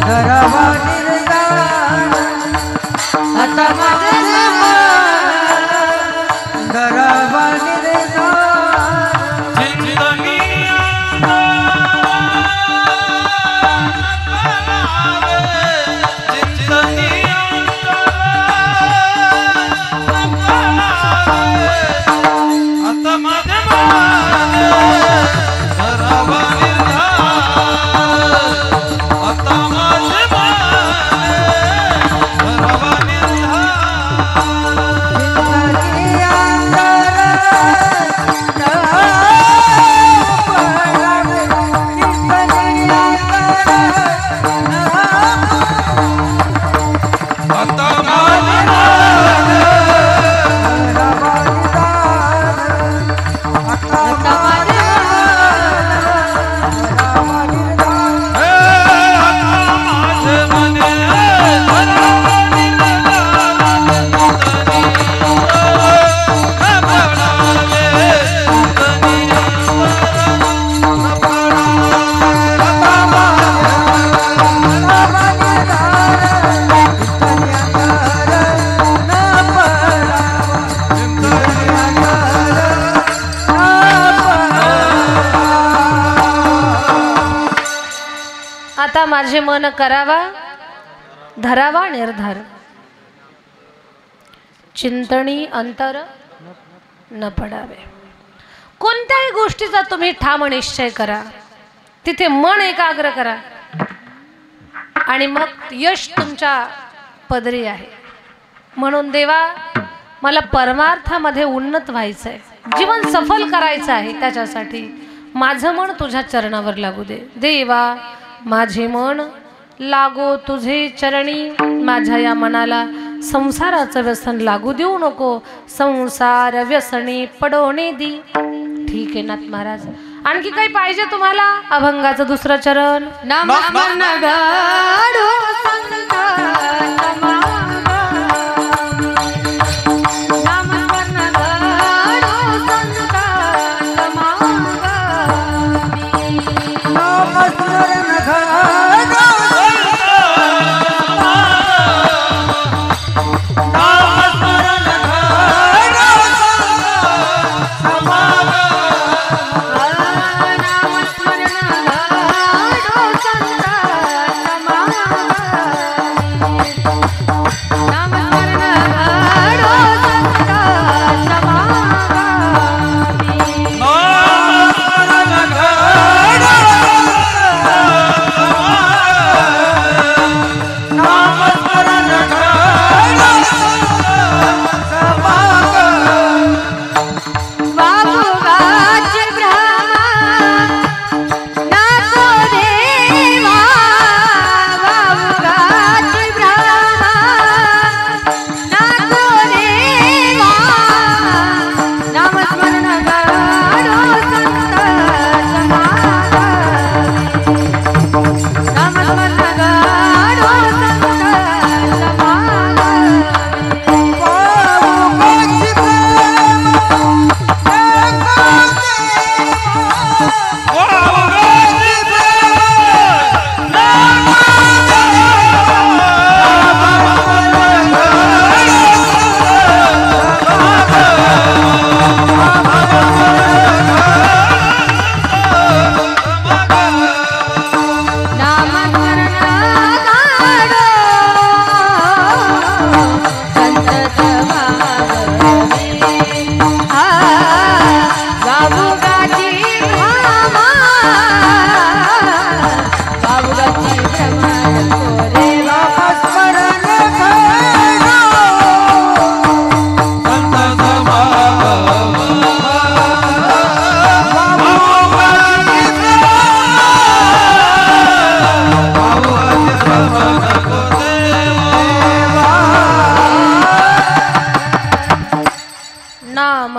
करावा निर्धार, आता माझे करावा निर्धार. आता माझे मन करावा धरावा निर्धार. चिंतणी अंतर न पडावे. कोणत्याही गोष्टीचा तुम्ही ठाम निश्चय करा, तिथे मन एकाग्र करा आणि मग यश तुमच्या पदरी आहे. म्हणून देवा, मला परमार्थामध्ये उन्नत व्हायचं आहे, जीवन सफल करायचं आहे, त्याच्यासाठी माझं मन तुझ्या चरणावर लागू दे. देवा, माझे मन लागो तुझे चरणी, माझ्या या मनाला संसाराचं व्यसन लागू देऊ नको, संसार व्यसनी पडवणे दी. ठीक आहे नाथ महाराज, आणखी काही पाहिजे तुम्हाला? अभंगाचं दुसरं चरण. नामस्मरण गाढो संत समागमी. नामस्मरण गाढो संत समागमी. नामस्मरण गाढो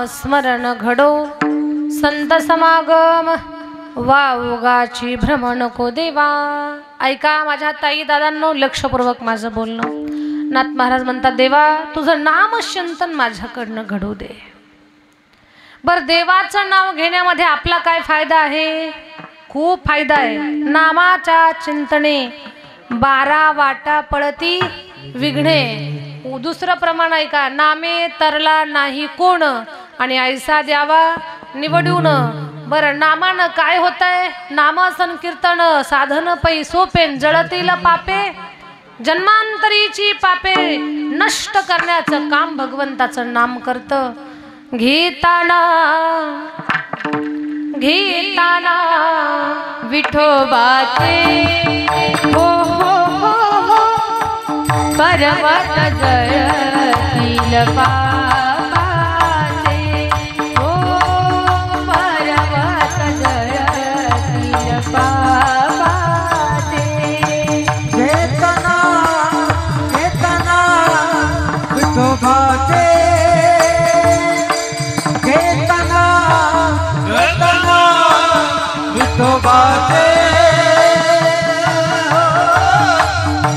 स्मरण घडो संत समागम, वावगाची भ्रमण को देवा. ऐका माझ्या ताई दादांनो, लक्षपूर्वक माझं बोलणं. नाथ महाराज म्हणतात, देवा तुझं नामचिंतन माझ्याकडनं घडू दे. बर, देवाचं नाव घेण्यामध्ये आपला काय फायदा आहे? खूप फायदा आहे. नामाच्या चिंतने 12 वाटा पळती विघ्ने. दुसरं प्रमाण आहे का? नामे तरला नाही कोण आणि ऐसा द्यावा निवडून. बरं, नामानं काय होतंय? नाम संकीर्तन साधन पै सोपेन, जळतील पापे जन्मांतरीची पापे नष्ट करण्याचं काम भगवंताचं नाम करतं. घेताना घेताना विठोबाचे हो हो हो हो पर्वत जळतील पापाचे. हो पर्वत जळतील पापाचे. चेतना चेतना विठोबाचे, चेतना चेतना विठोबाचे.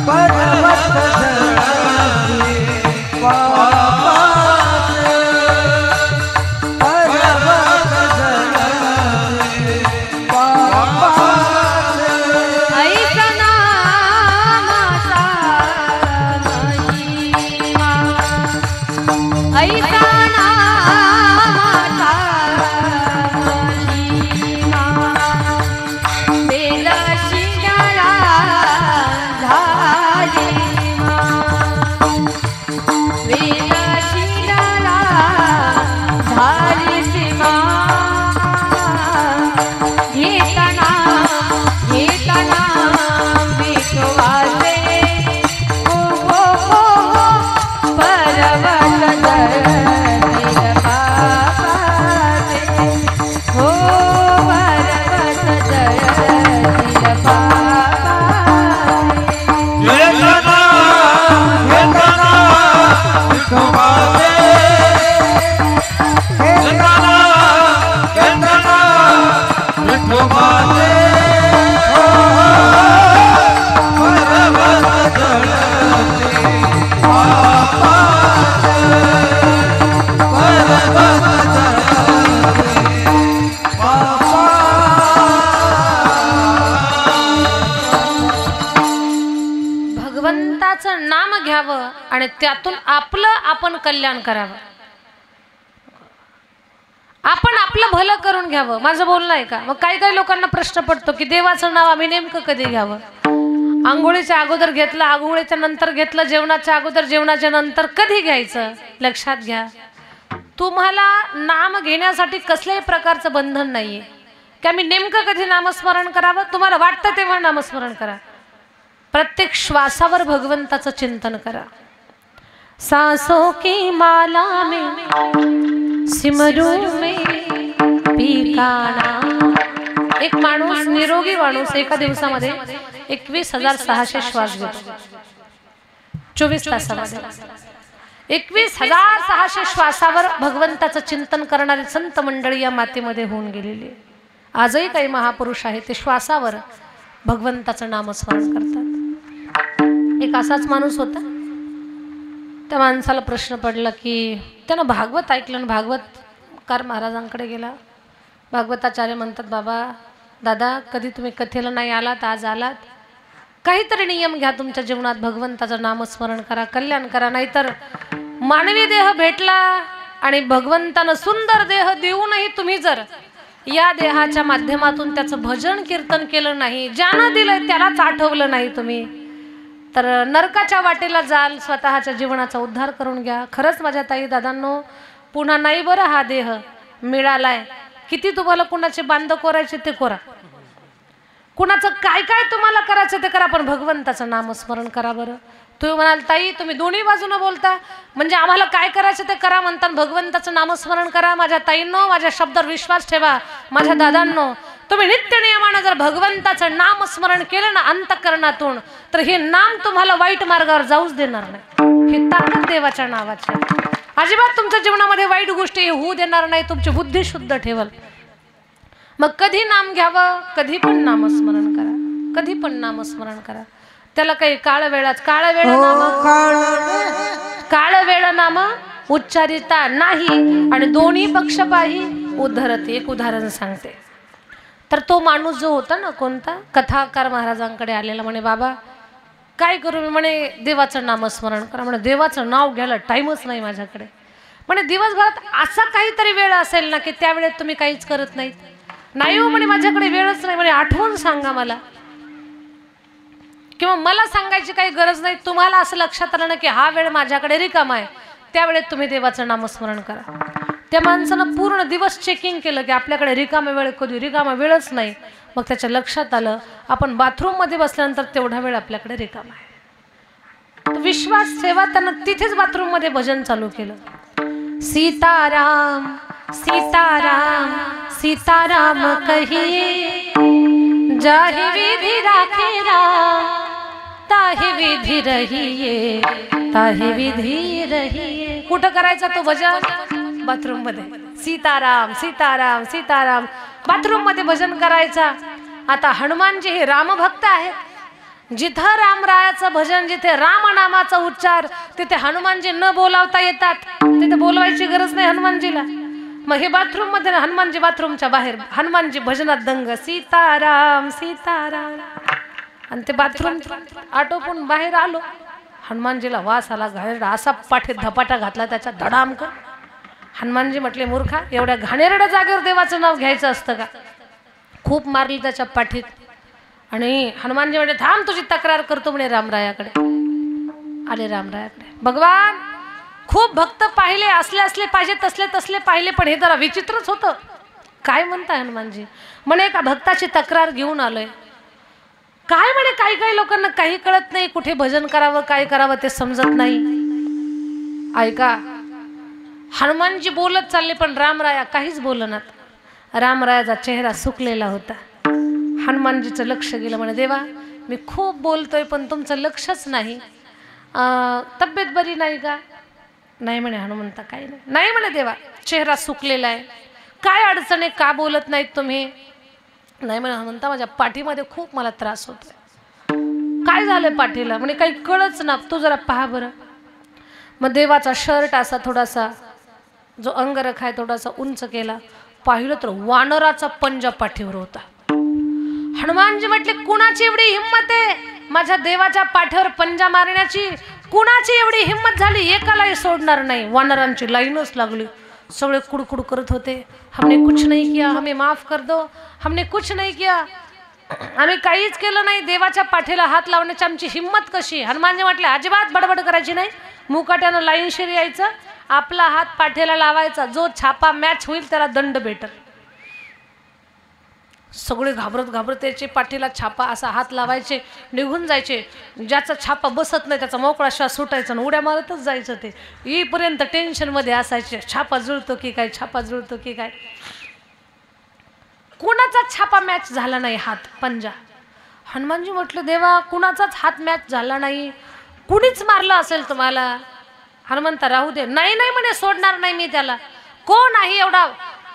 पर्वत जळती पापाचे, पर्वत जळती पापाचे. घ्यावं आणि त्यातून आपण कल्याण करावं, आपण आपलं भलं करून घ्यावं. माझं बोलणं आहे का? मग काही काही लोकांना प्रश्न पडतो की देवाचं नाव आम्ही नेमकं कधी घ्यावं? आंघोळीच्या अगोदर घेतलं, आंघोळीच्या नंतर घेतलं, जेवणाच्या अगोदर, जेवणाच्या नंतर, कधी घ्यायचं? लक्षात घ्या, तुम्हाला नाम घेण्यासाठी कसल्याही प्रकारचं बंधन नाहीये की आम्ही नेमकं कधी नामस्मरण करावं. तुम्हाला वाटतं तेव्हा नामस्मरण करा. प्रत्येक श्वासावर भगवंताचं चिंतन करा. सांसों की माला में सिमरू में पिकाना. एक माणूस, निरोगी माणूस एका दिवसामध्ये 21,600 श्वास घेतो. 24 तासामध्ये 21,600 श्वासावर भगवंताचं चिंतन करणारे संत मंडळी या मातेमध्ये होऊन गेलेली. आजही काही महापुरुष आहेत ते श्वासावर भगवंताचं नामस्मरण करतात. एक असाच माणूस होता. त्या माणसाला प्रश्न पडला की त्यानं भागवत ऐकलं आणि भागवतकार महाराजांकडे गेला. भागवताचार्य म्हणतात, बाबा दादा, कधी तुम्ही कथेला नाही आलात, आज आलात. काहीतरी नियम घ्या तुमच्या जीवनात, भगवंताचं नामस्मरण करा, कल्याण करा. नाहीतर मानवी देह भेटला आणि भगवंतानं सुंदर देह देऊनही तुम्ही जर या देहाच्या माध्यमातून त्याचं भजन कीर्तन केलं नाही, ज्यानं दिलंय त्यालाच आठवलं नाही तुम्ही, तर नरकाच्या वाटेला जाल. स्वतःच्या जीवनाचा उद्धार करून घ्या. खरंच माझ्या ताई दादांनो, पुन्हा नाही बरं हा देह मिळालाय. किती तुम्हाला कुणाचे बांध कोरायचे ते कोरा, कुणाचं काय काय तुम्हाला करायचं ते करा, पण भगवंताचं नामस्मरण करा. बरं तुम्ही म्हणाल ताई तुम्ही दोन्ही बाजूनं बोलता, म्हणजे आम्हाला काय करायचं ते करा म्हणतात, भगवंताचं नामस्मरण करा. माझ्या ताईंनो, माझ्या शब्दावर विश्वास ठेवा. माझ्या दादांनो, तुम्ही नित्य नियमानं जर भगवंताचं नामस्मरण केलं ना अंतःकरणातून, तर हे नाम तुम्हाला वाईट मार्गावर जाऊच देणार नाही. हे ताकद देवाच्या नावाची. अजिबात तुमच्या जीवनामध्ये वाईट गोष्टी होऊ देणार नाही. तुमची बुद्धी शुद्ध ठेवल. मग कधी नाम घ्यावं? कधी पण नामस्मरण करा, कधी पण नामस्मरण करा. त्याला काही काळ वेळाच, काळ वेळ नाम उच्चारिता नाही आणि दोन्ही पक्ष पाही उद्धरते. एक उदाहरण सांगते. तर तो माणूस जो होता ना, कोणता कथाकार महाराजांकडे आलेला, म्हणे बाबा काय करू मी? म्हणे देवाचं नामस्मरण करा. म्हणे देवाचं नाव घ्यायला टाईमच नाही माझ्याकडे. म्हणे दिवसभरात असा काहीतरी वेळ असेल ना की त्या वेळेत तुम्ही काहीच करत नाहीत. नाही हो म्हणे, माझ्याकडे वेळच नाही. म्हणे आठवण सांगा मला, किंवा मला सांगायची काही गरज नाही. तुम्हाला असं लक्षात आलं ना की हा वेळ माझ्याकडे रिकामा आहे, त्यावेळेत तुम्ही देवाचं नामस्मरण करा. त्या माणसानं पूर्ण दिवस चेकिंग केलं की आपल्याकडे रिकामा वेळ कधी, रिकामा वेळच नाही. मग त्याच्या लक्षात आलं आपण बाथरूममध्ये बसल्यानंतर तेवढा वेळ आपल्याकडे रिकामा आहे. विश्वास ठेवा. त्यानं तिथेच बाथरूममध्ये भजन चालू केलं. सीताराम सीताराम सीताराम कहिए, जाहि विधि राखे राम, ताहि विधि रहिए, ताहि विधि रहिए. कुठं करायचा तो भजन? बाथरूम मध्ये. सीताराम सीताराम सीताराम बाथरूम मध्ये भजन करायचा. आता हनुमानजी हे रामभक्त आहेत. जिथं रामरायाचं भजन, जिथे रामनामाचा उच्चार, तिथे हनुमानजी न बोलावता येतात. तिथे बोलवायची गरज नाही हनुमानजीला. मग हे बाथरूम मध्ये, हनुमानजी बाथरूमच्या बाहेर, हनुमानजी भजनात दंग, सीताराम सीताराम. आणि ते बाथरूम आटोपून बाहेर आलो. हनुमानजीला वास आला घाणेरडा. असा पाठीत धपाटा घातला त्याच्या धडामक. हनुमानजी म्हटले, मूर्खा, एवढ्या घाणेरड्या जागेवर देवाचं नाव घ्यायचं असतं का? खूप मारली त्याच्या पाठीत. आणि हनुमानजी म्हणे, थांब, तुझी तक्रार करतो म्हणे रामरायाकडे. आले रामरायाकडे. भगवान, खूप भक्त पाहिले, असले पाहिजे, तसले पाहिले, पण हे जरा विचित्रच होतं. काय म्हणताय हनुमानजी? म्हणे एका भक्ताची तक्रार घेऊन आलोय. काय म्हणे, काही लोकांना काही कळत नाही, कुठे भजन करावं, काय करावं ते समजत नाही. ऐका, हनुमानजी बोलत चालले पण रामराया काहीच बोलनात. रामरायाचा चेहरा सुकलेला होता. हनुमानजीचं लक्ष गेलं. म्हणे, देवा, मी खूप बोलतोय पण तुमचं लक्षच नाही. तब्येत बरी नाही का? नाही म्हणे हनुमंता, काही नाही. नाही म्हणे देवा, चेहरा सुकलेला आहे. काय अडचण आहे, का बोलत नाहीत तुम्ही? नाही म्हणे हनुमंता, माझ्या पाठीमध्ये खूप मला त्रास होतोय. काय झालं पाठीला? म्हणे काही कळच ना, तू जरा पहा बरं. मग देवाचा शर्ट असा थोडासा, जो अंगरखा आहे, थोडासा उंच केला. पाहिलं तर वानराचा पंजा पाठीवर होता. हनुमानजी म्हटले, कुणाची एवढी हिंमत आहे माझ्या देवाच्या पाठीवर पंजा मारण्याची? कुणाची एवढी हिंमत झाली, एकालाही सोडणार नाही. वानरांची लाईनच लागली. सगळे कुडकुड करत होते, हमने कुछ नहीं किया, हमें माफ कर दो, हमने कुछ नहीं किया, आम्ही काहीच केलं नाही. देवाच्या पाठीला हात लावण्याची आमची हिंमत कशी. हनुमानजी म्हटले अजिबात बडबड करायची नाही, मुकाट्यानं लाईनशीर यायचं, आपला हात पाठीला लावायचा, जो छापा मॅच होईल त्याला दंड भेटल. सगळे घाबरत घाबरत यायचे, पाठीला छापा असा हात लावायचे, निघून जायचे. ज्याचा छापा बसत नाही त्याचा मोकळा श्वास सुटायचा आणि उड्या मारतच जायचं. ते येईपर्यंत टेन्शनमध्ये असायचे, छापा जुळतो की काय, छापा जुळतो की काय. कुणाचा छापा मॅच झाला नाही, हात पंजा. हनुमानजी म्हटलं देवा कुणाचाच हात मॅच झाला नाही, कुणीच मारलं असेल तुम्हाला. हनुमंता राहू दे. नाही नाही म्हणे, सोडणार नाही मी त्याला. कोण आहे एवढा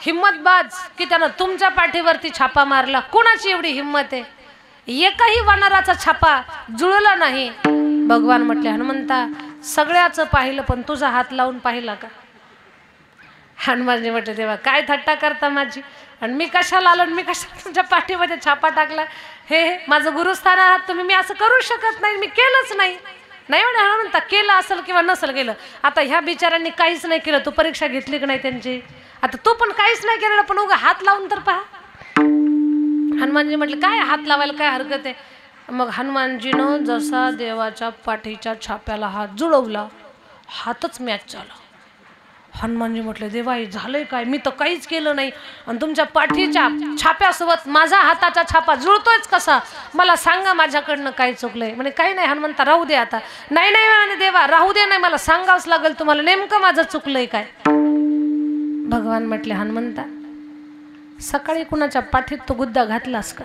हिम्मतबाज की त्यानं तुमच्या पाठीवरती छापा मारला. कोणाची एवढी हिम्मत आहे. एकही वानराचा छापा जुळला नाही. भगवान म्हटले हनुमंता सगळ्याचं पाहिलं पण तुझा हात लावून पाहिला का. हनुमानजी म्हटले देवा काय थट्टा करता माझी, आणि मी कशाला आलो, मी कशाला तुमच्या पाठीमध्ये छापा टाकला. हे माझं गुरुस्थान आहात तुम्ही, मी असं करू शकत नाही, मी केलंच नाही. नाही म्हणे हनुमंता, केलं असेल किंवा नसेल केलं, आता ह्या बिचाऱ्यांनी काहीच नाही केलं. तू परीक्षा घेतली की नाही त्यांची, आता तू पण काहीच नाही केलं, पण उगा हात लावून तर पहा. हनुमानजी म्हटले काय हात लावायला काय हरकत आहे. मग हनुमानजीनं जसा देवाच्या पाठीच्या छाप्याला हात जुळवला, हातच मॅच झाला. हनुमानजी म्हटले देवा हे झालंय काय, मी तर काहीच केलं नाही आणि तुमच्या पाठीच्या छाप्यासोबत माझा हाताचा छापा जुळतोयच कसा, मला सांगा माझ्याकडनं काय चुकलंय. म्हणे काही नाही हनुमंता राहू दे आता. नाही नाही म्हणे देवा राहू दे, नाही मला सांगावंच लागेल तुम्हाला नेमकं माझं चुकलंय काय. भगवान म्हटले हनुमंता सकाळी कुणाच्या पाठीत तो गुद्दा घातलास का.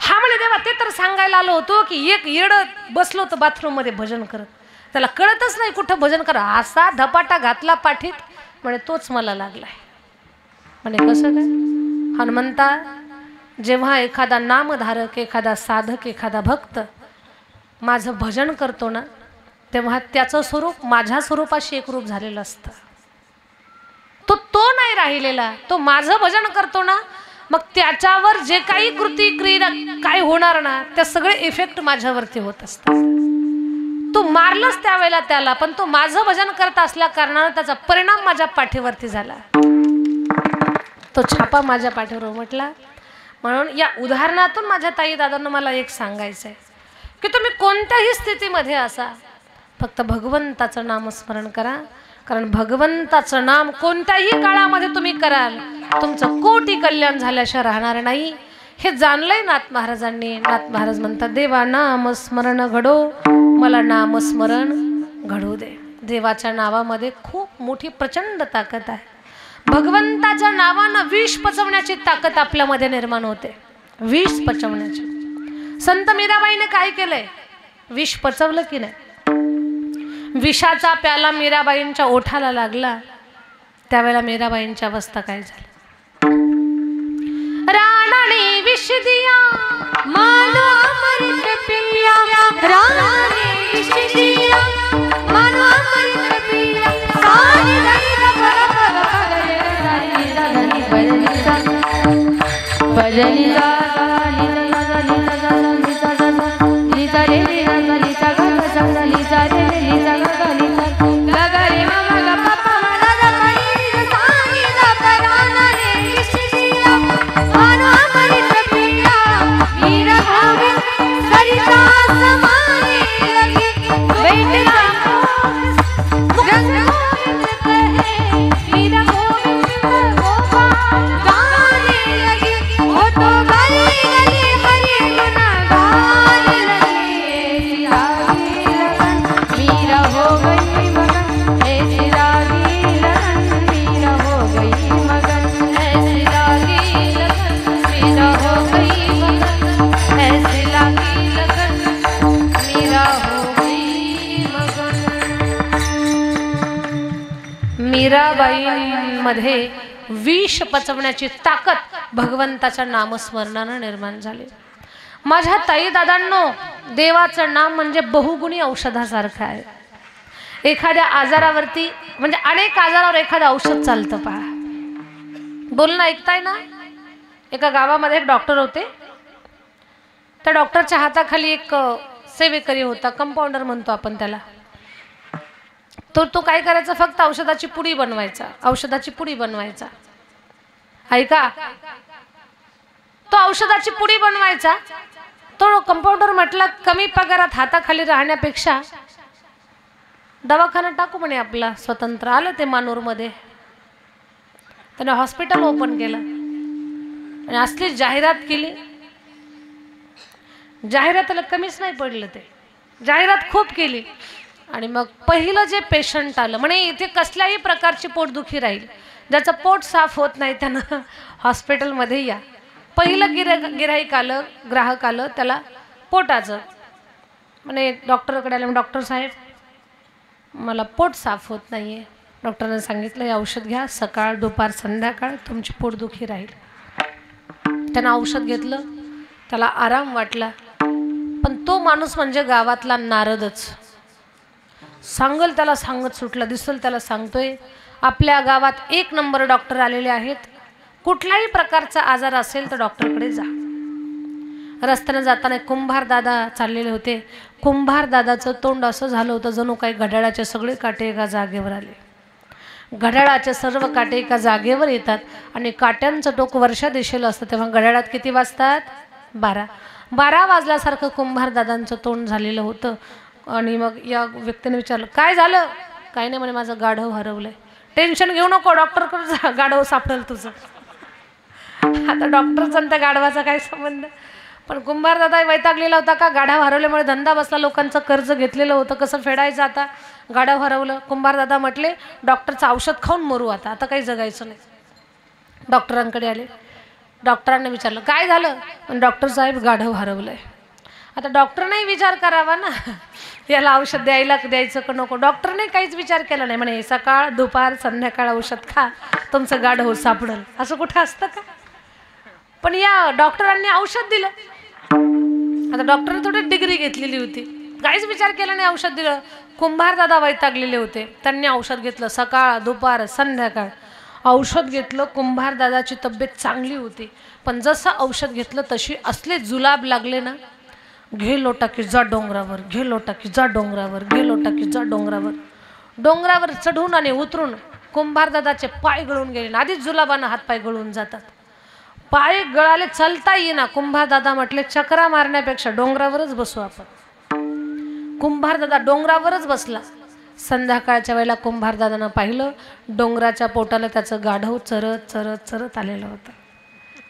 हा म्हणे देवा ते तर सांगायला आलो होतो की एक येड बसलो होतं बाथरूम मध्ये भजन करत, त्याला कळतच नाही कुठं भजन करा, असा धपाटा घातला पाठीत. म्हणे तोच मला लागलाय. म्हणे कसं काय. हनुमंता जेव्हा एखादा नामधारक, एखादा साधक, एखादा भक्त माझं भजन करतो ना, तेव्हा त्याचं स्वरूप माझ्या स्वरूपाशी एकरूप झालेलं असतं. तो नाही राहिलेला, तो माझं भजन करतो ना, मग त्याच्यावर जे काही कृती क्रिया काय होणार ना, त्या सगळे इफेक्ट माझ्यावरती होत असतात. तू मारलंस त्यावेळेला त्याला, पण तो माझं भजन करत असल्या कारणानं त्याचा परिणाम माझ्या पाठीवरती झाला, तो छापा माझ्या पाठीवर उमटला. म्हणून या उदाहरणातून माझ्या ताई दादांना मला एक सांगायचं आहे की तुम्ही कोणत्याही स्थितीमध्ये असा, फक्त भगवंताचं नामस्मरण करा. कारण भगवंताचं नाम कोणत्याही काळामध्ये तुम्ही कराल, तुमचं कोटी कल्याण झाल्याशिवाय राहणार नाही. हे जाणलंय नाथ महाराजांनी. नाथ महाराज म्हणतात देवा नामस्मरण घडो, मला नामस्मरण घडू दे. देवाच्या नावामध्ये खूप मोठी प्रचंड ताकद आहे. भगवंताच्या नावानं विष पचवण्याची ताकद आपल्यामध्ये निर्माण होते. विष पचवण्याची. संत मीराबाईने काय केलंय, विष पचवलं की नाही. विषाचा प्याला मीराबाईंच्या ओठाला लागला, त्यावेळेला मीराबाईंची अवस्था काय झाली. राणाने विष दिया मानो अमृत पिया, रानी विष दिया मानो अमृत पिया. सारी धनी बर बर बजनी सा धनी बजनी सा बजनी सा नी सा नी सा नी सा रे नी सा नी सा गा सा नी सा रे नी सा गा नी सा गा गा रे मा मा गा पा पा मा दा दा नी सा सा नी दा दा राना रे विष दिया मानो अमृत पिया. मीरा भावे सरिता समाने लगे बैठना रंग कहे. मीरा गोविंद गोपाल गाने लगे, वो तो गली गली हरि गुना गाने लगे. रागी लगन मीरा हो गई मगन, ऐसी रागी लगन मीरा हो गई मगन, ऐसी रागी लगन मीरा हो गई मगन, ऐसी रागी लगन मीरा हो गई मगन. मीराबाईंमध्ये विष पचवण्याची ताकद भगवंताच्या नामस्मरणानं निर्माण झाली. माझ्या ताई दादांनो, देवाचं नाम म्हणजे बहुगुणी औषधासारखं आहे. एखाद्या आजारावरती म्हणजे अनेक आजारावर एखादं औषध चालतं पहा. बोलणं ऐकताय ना. एका गावामध्ये एक डॉक्टर होते. त्या डॉक्टरच्या हाताखाली एक सेवेकरी होता, कंपाऊंडर म्हणतो आपण त्याला. तो काय करायचा, फक्त औषधाची पुडी बनवायचा, औषधाची पुडी बनवायचा. ऐका, तो औषधाची पुडी बनवायचा. तो कंपाऊंडर म्हटला कमी पगारात हाताखाली राहण्यापेक्षा दवाखाना टाकू म्हणे आपला स्वतंत्र. आलं ते मानूरमध्ये, त्याने हॉस्पिटल ओपन केलं आणि असली जाहिरात केली. जाहिरातीला कमीच नाही पडलं, ते जाहिरात खूप केली. आणि मग पहिलं जे पेशंट आलं म्हणे इथे कसल्याही प्रकारची पोटदुखी राहील, ज्याचं पोट साफ होत नाही त्यानं हॉस्पिटलमध्ये या. पहिलं गिराईक आलं, ग्राहक आलं, त्याला पोटाचं म्हणे डॉक्टरकडे आलं. डॉक्टर साहेब मला पोट साफ होत नाही आहे. डॉक्टरने सांगितलं हे औषध घ्या, सकाळ दुपार संध्याकाळ तुमची पोटदुखी राहील. त्यानं औषध घेतलं, त्याला आराम वाटला. पण तो माणूस म्हणजे गावातला नारदच. सांगल त्याला सांगत सुटला, दिसल त्याला सांगतोय आपल्या गावात 1 नंबर डॉक्टर आलेले आहेत, कुठल्याही प्रकारचा आजार असेल तर डॉक्टरकडे जा. रस्त्याने जाताना कुंभार दादा चाललेले होते. कुंभार दादाचं तोंड असं झालं होतं जणू काही घड्याळाचे सगळे काटे एका जागेवर आले. घड्याळाचे सर्व काटे एका जागेवर येतात आणि काट्यांचं टोक वर्षा दिशेला असतं. तेव्हा घड्याळात किती वाजतात? 12. 12 वाजल्यासारखं कुंभार दादांचं तोंड झालेलं होतं. आणि मग या व्यक्तीने विचारलं काय झालं? काही नाही म्हणे माझं गाढव हरवलंय. टेन्शन घेऊ नको, डॉक्टरकडे जा, गाढव सापडेल तुझं. आता डॉक्टरचा आणि त्या गाढवाचा काय संबंध? पण कुंभार दादा वैतागलेला होता का, गाढव हरवल्यामुळे धंदा बसला, लोकांचं कर्ज घेतलेलं होतं, कसं फेडायचं आता? गाढव हरवलं. कुंभार दादा म्हटले डॉक्टरचं औषध खाऊन मरू, आता काही जगायचं नाही. डॉक्टरांकडे आले. डॉक्टरांना विचारलं काय झालं? पण डॉक्टर साहेब गाढव हरवलंय. आता डॉक्टरनेही विचार करावा ना, याला औषध द्यायचं का नको. डॉक्टरने काहीच विचार केला नाही, म्हणे सकाळ दुपार संध्याकाळ औषध खा, तुमचं गाढव सापडेल. असं कुठं असतं का? पण या डॉक्टरांनी औषध दिलं. आता डॉक्टरने थोडी डिग्री घेतलेली होती, काहीच विचार केला नाही, औषध दिलं. कुंभार दादा वैतागलेले होते, त्यांनी औषध घेतलं. सकाळ दुपार संध्याकाळ औषध घेतलं. कुंभार दादाची तब्येत चांगली होती, पण जसं औषध घेतलं तशी असले जुलाब लागले ना, घे लोटा की जा डोंगरावर, घे लोटा की जा डोंगरावर, घे लोटा की जा डोंगरावर. डोंगरावर चढून आणि उतरून कुंभार दादाचे पाय गळून गेले. आधीच जुलाबांना हातपाय गळून जातात, पाय गळाले, चालता येईना. कुंभार दादा म्हटले चक्रा मारण्यापेक्षा डोंगरावरच बसू आपण. कुंभार दादा डोंगरावरच बसला. संध्याकाळच्या वेळेला कुंभार दादानं पाहिलं डोंगराच्या पोटाला त्याचं गाढव चरत चरत चरत आलेलं होतं.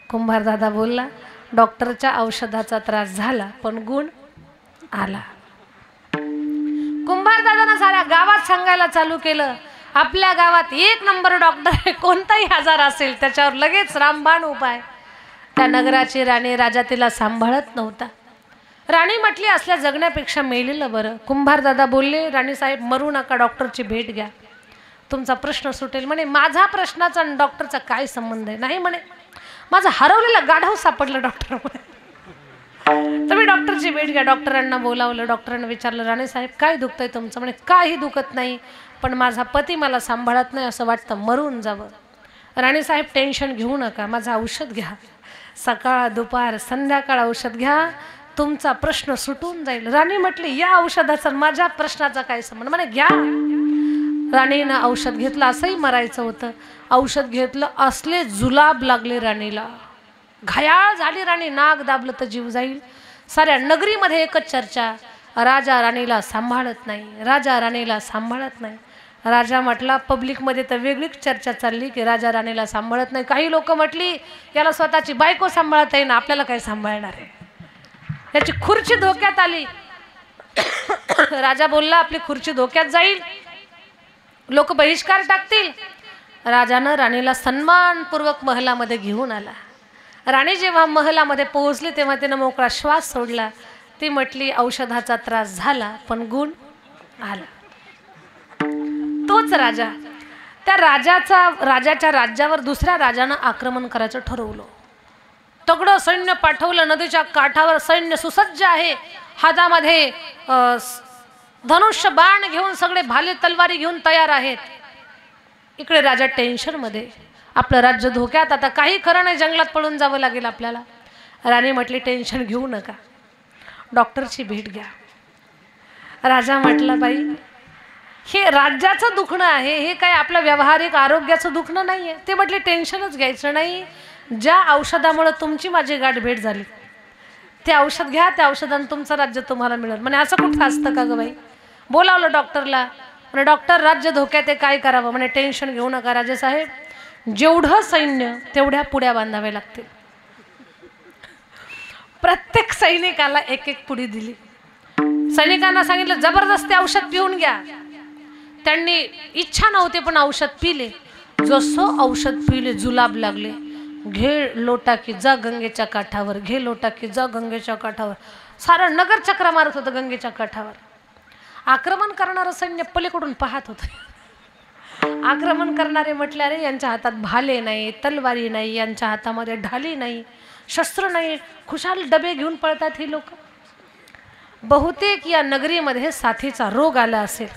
कुंभार दादा बोलला डॉक्टरच्या औषधाचा त्रास झाला पण गुण आला. कुंभार दादानं साऱ्या गावात सांगायला चालू केलं आपल्या गावात 1 नंबर डॉक्टर आहे, कोणताही आजार असेल त्याच्यावर लगेच रामबाण उपाय. त्या नगराची राणी राजा तिला सांभाळत नव्हता. राणी म्हटली असल्या जगण्यापेक्षा मेलेलं बरं. कुंभार दादा बोलले राणी साहेब मरू नका, डॉक्टरची भेट घ्या, तुमचा प्रश्न सुटेल. म्हणे माझा प्रश्नाचा आणि डॉक्टरचा काय संबंध आहे? नाही म्हणे माझा हरवलेला गाढव सापडलं डॉक्टर म्हणे, तुम्ही डॉक्टरची भेट घ्या. डॉक्टरांना बोलावलं. डॉक्टरांना विचारलं राणी साहेब काय दुखतंय तुमचं? म्हणे काही दुखत नाही, पण माझा पती मला सांभाळत नाही, असं वाटतं मरून जावं. राणी साहेब टेन्शन घेऊ नका, माझं औषध घ्या, सकाळ दुपार संध्याकाळ औषध घ्या, तुमचा प्रश्न सुटून जाईल. राणी म्हटली या औषधाचा माझ्या प्रश्नाचा काय संबंध? म्हणे घ्या. राणीनं औषध घेतलं, असंही मरायचं होतं. औषध घेतलं, असले जुलाब लागले राणीला, घायाळ झाली राणी. नाक दाबलं तर जीव जाईल. साऱ्या नगरीमध्ये एकच चर्चा, राजा राणीला सांभाळत नाही, राजा राणीला सांभाळत नाही. राजा म्हटला पब्लिकमध्ये तर वेगळीच चर्चा चालली की राजा राणीला सांभाळत नाही. काही लोक म्हटली याला स्वतःची बायको सांभाळता येईना, आपल्याला काय सांभाळणार आहे, याची खुर्ची धोक्यात आली. राजा बोलला आपली खुर्ची धोक्यात जाईल, लोक बहिष्कार टाकतील. राजानं राणीला सन्मानपूर्वक महलामध्ये घेऊन आला. राणी जेव्हा महलामध्ये पोहोचली तेव्हा तिनं मोकळा श्वास सोडला. ती म्हटली औषधाचा त्रास झाला पण गुण आला. तोच राजा, त्या राजाच्या राज्यावर दुसऱ्या राजानं आक्रमण करायचं ठरवलं. तगडं सैन्य पाठवलं. नदीच्या काठावर सैन्य सुसज्ज आहे, हातामध्ये धनुष्य बाण घेऊन सगळे भाले तलवारी घेऊन तयार आहेत. इकडे राजा टेन्शन मध्ये, आपलं राज्य धोक्यात, आता काही खरं नाही, जंगलात पळून जावं लागेल आपल्याला. राणी म्हटली टेन्शन घेऊ नका, डॉक्टरची भेट घ्या. राजा म्हटला बाई हे राज्याचं दुखणं आहे, हे काय आपलं व्यावहारिक आरोग्याचं दुखणं नाही आहे. ते म्हटले टेन्शनच घ्यायचं नाही, ज्या औषधामुळे तुमची माझी गाठ भेट झाली ते औषध घ्या, त्या औषधाने तुमचं राज्य तुम्हाला मिळेल. म्हणे असं कुठं असतं का ग बाई? बोलावलं डॉक्टरला. म्हणे डॉक्टर राज्य धोक्यात आहे, काय करावं? म्हणे टेन्शन घेऊ नका राजेसाहेब, जेवढं सैन्य तेवढ्या पुड्या बांधाव्या लागतील. प्रत्येक सैनिकाला एक एक पुडी दिली. सैनिकांना सांगितलं जबरदस्ती औषध पिऊन घ्या. त्यांनी इच्छा नव्हती पण औषध पिले. जसं औषध पिले जुलाब लागले. घे लोटा की जा गंगेच्या काठावर, घे लोटा की जा गंगेच्या काठावर. सारं नगर चक्रा मारत होतं गंगेच्या काठावर. आक्रमण करणारं सैन्य पलीकडून पाहत होतं. आक्रमण करणारे म्हटले अरे यांच्या हातात भाले नाही, तलवारी नाही, यांच्या हातामध्ये ढाली नाही, शस्त्र नाही, खुशाल डबे घेऊन पळतात ही लोक. बहुतेक या नगरीमध्ये साथीचा रोग आला असेल.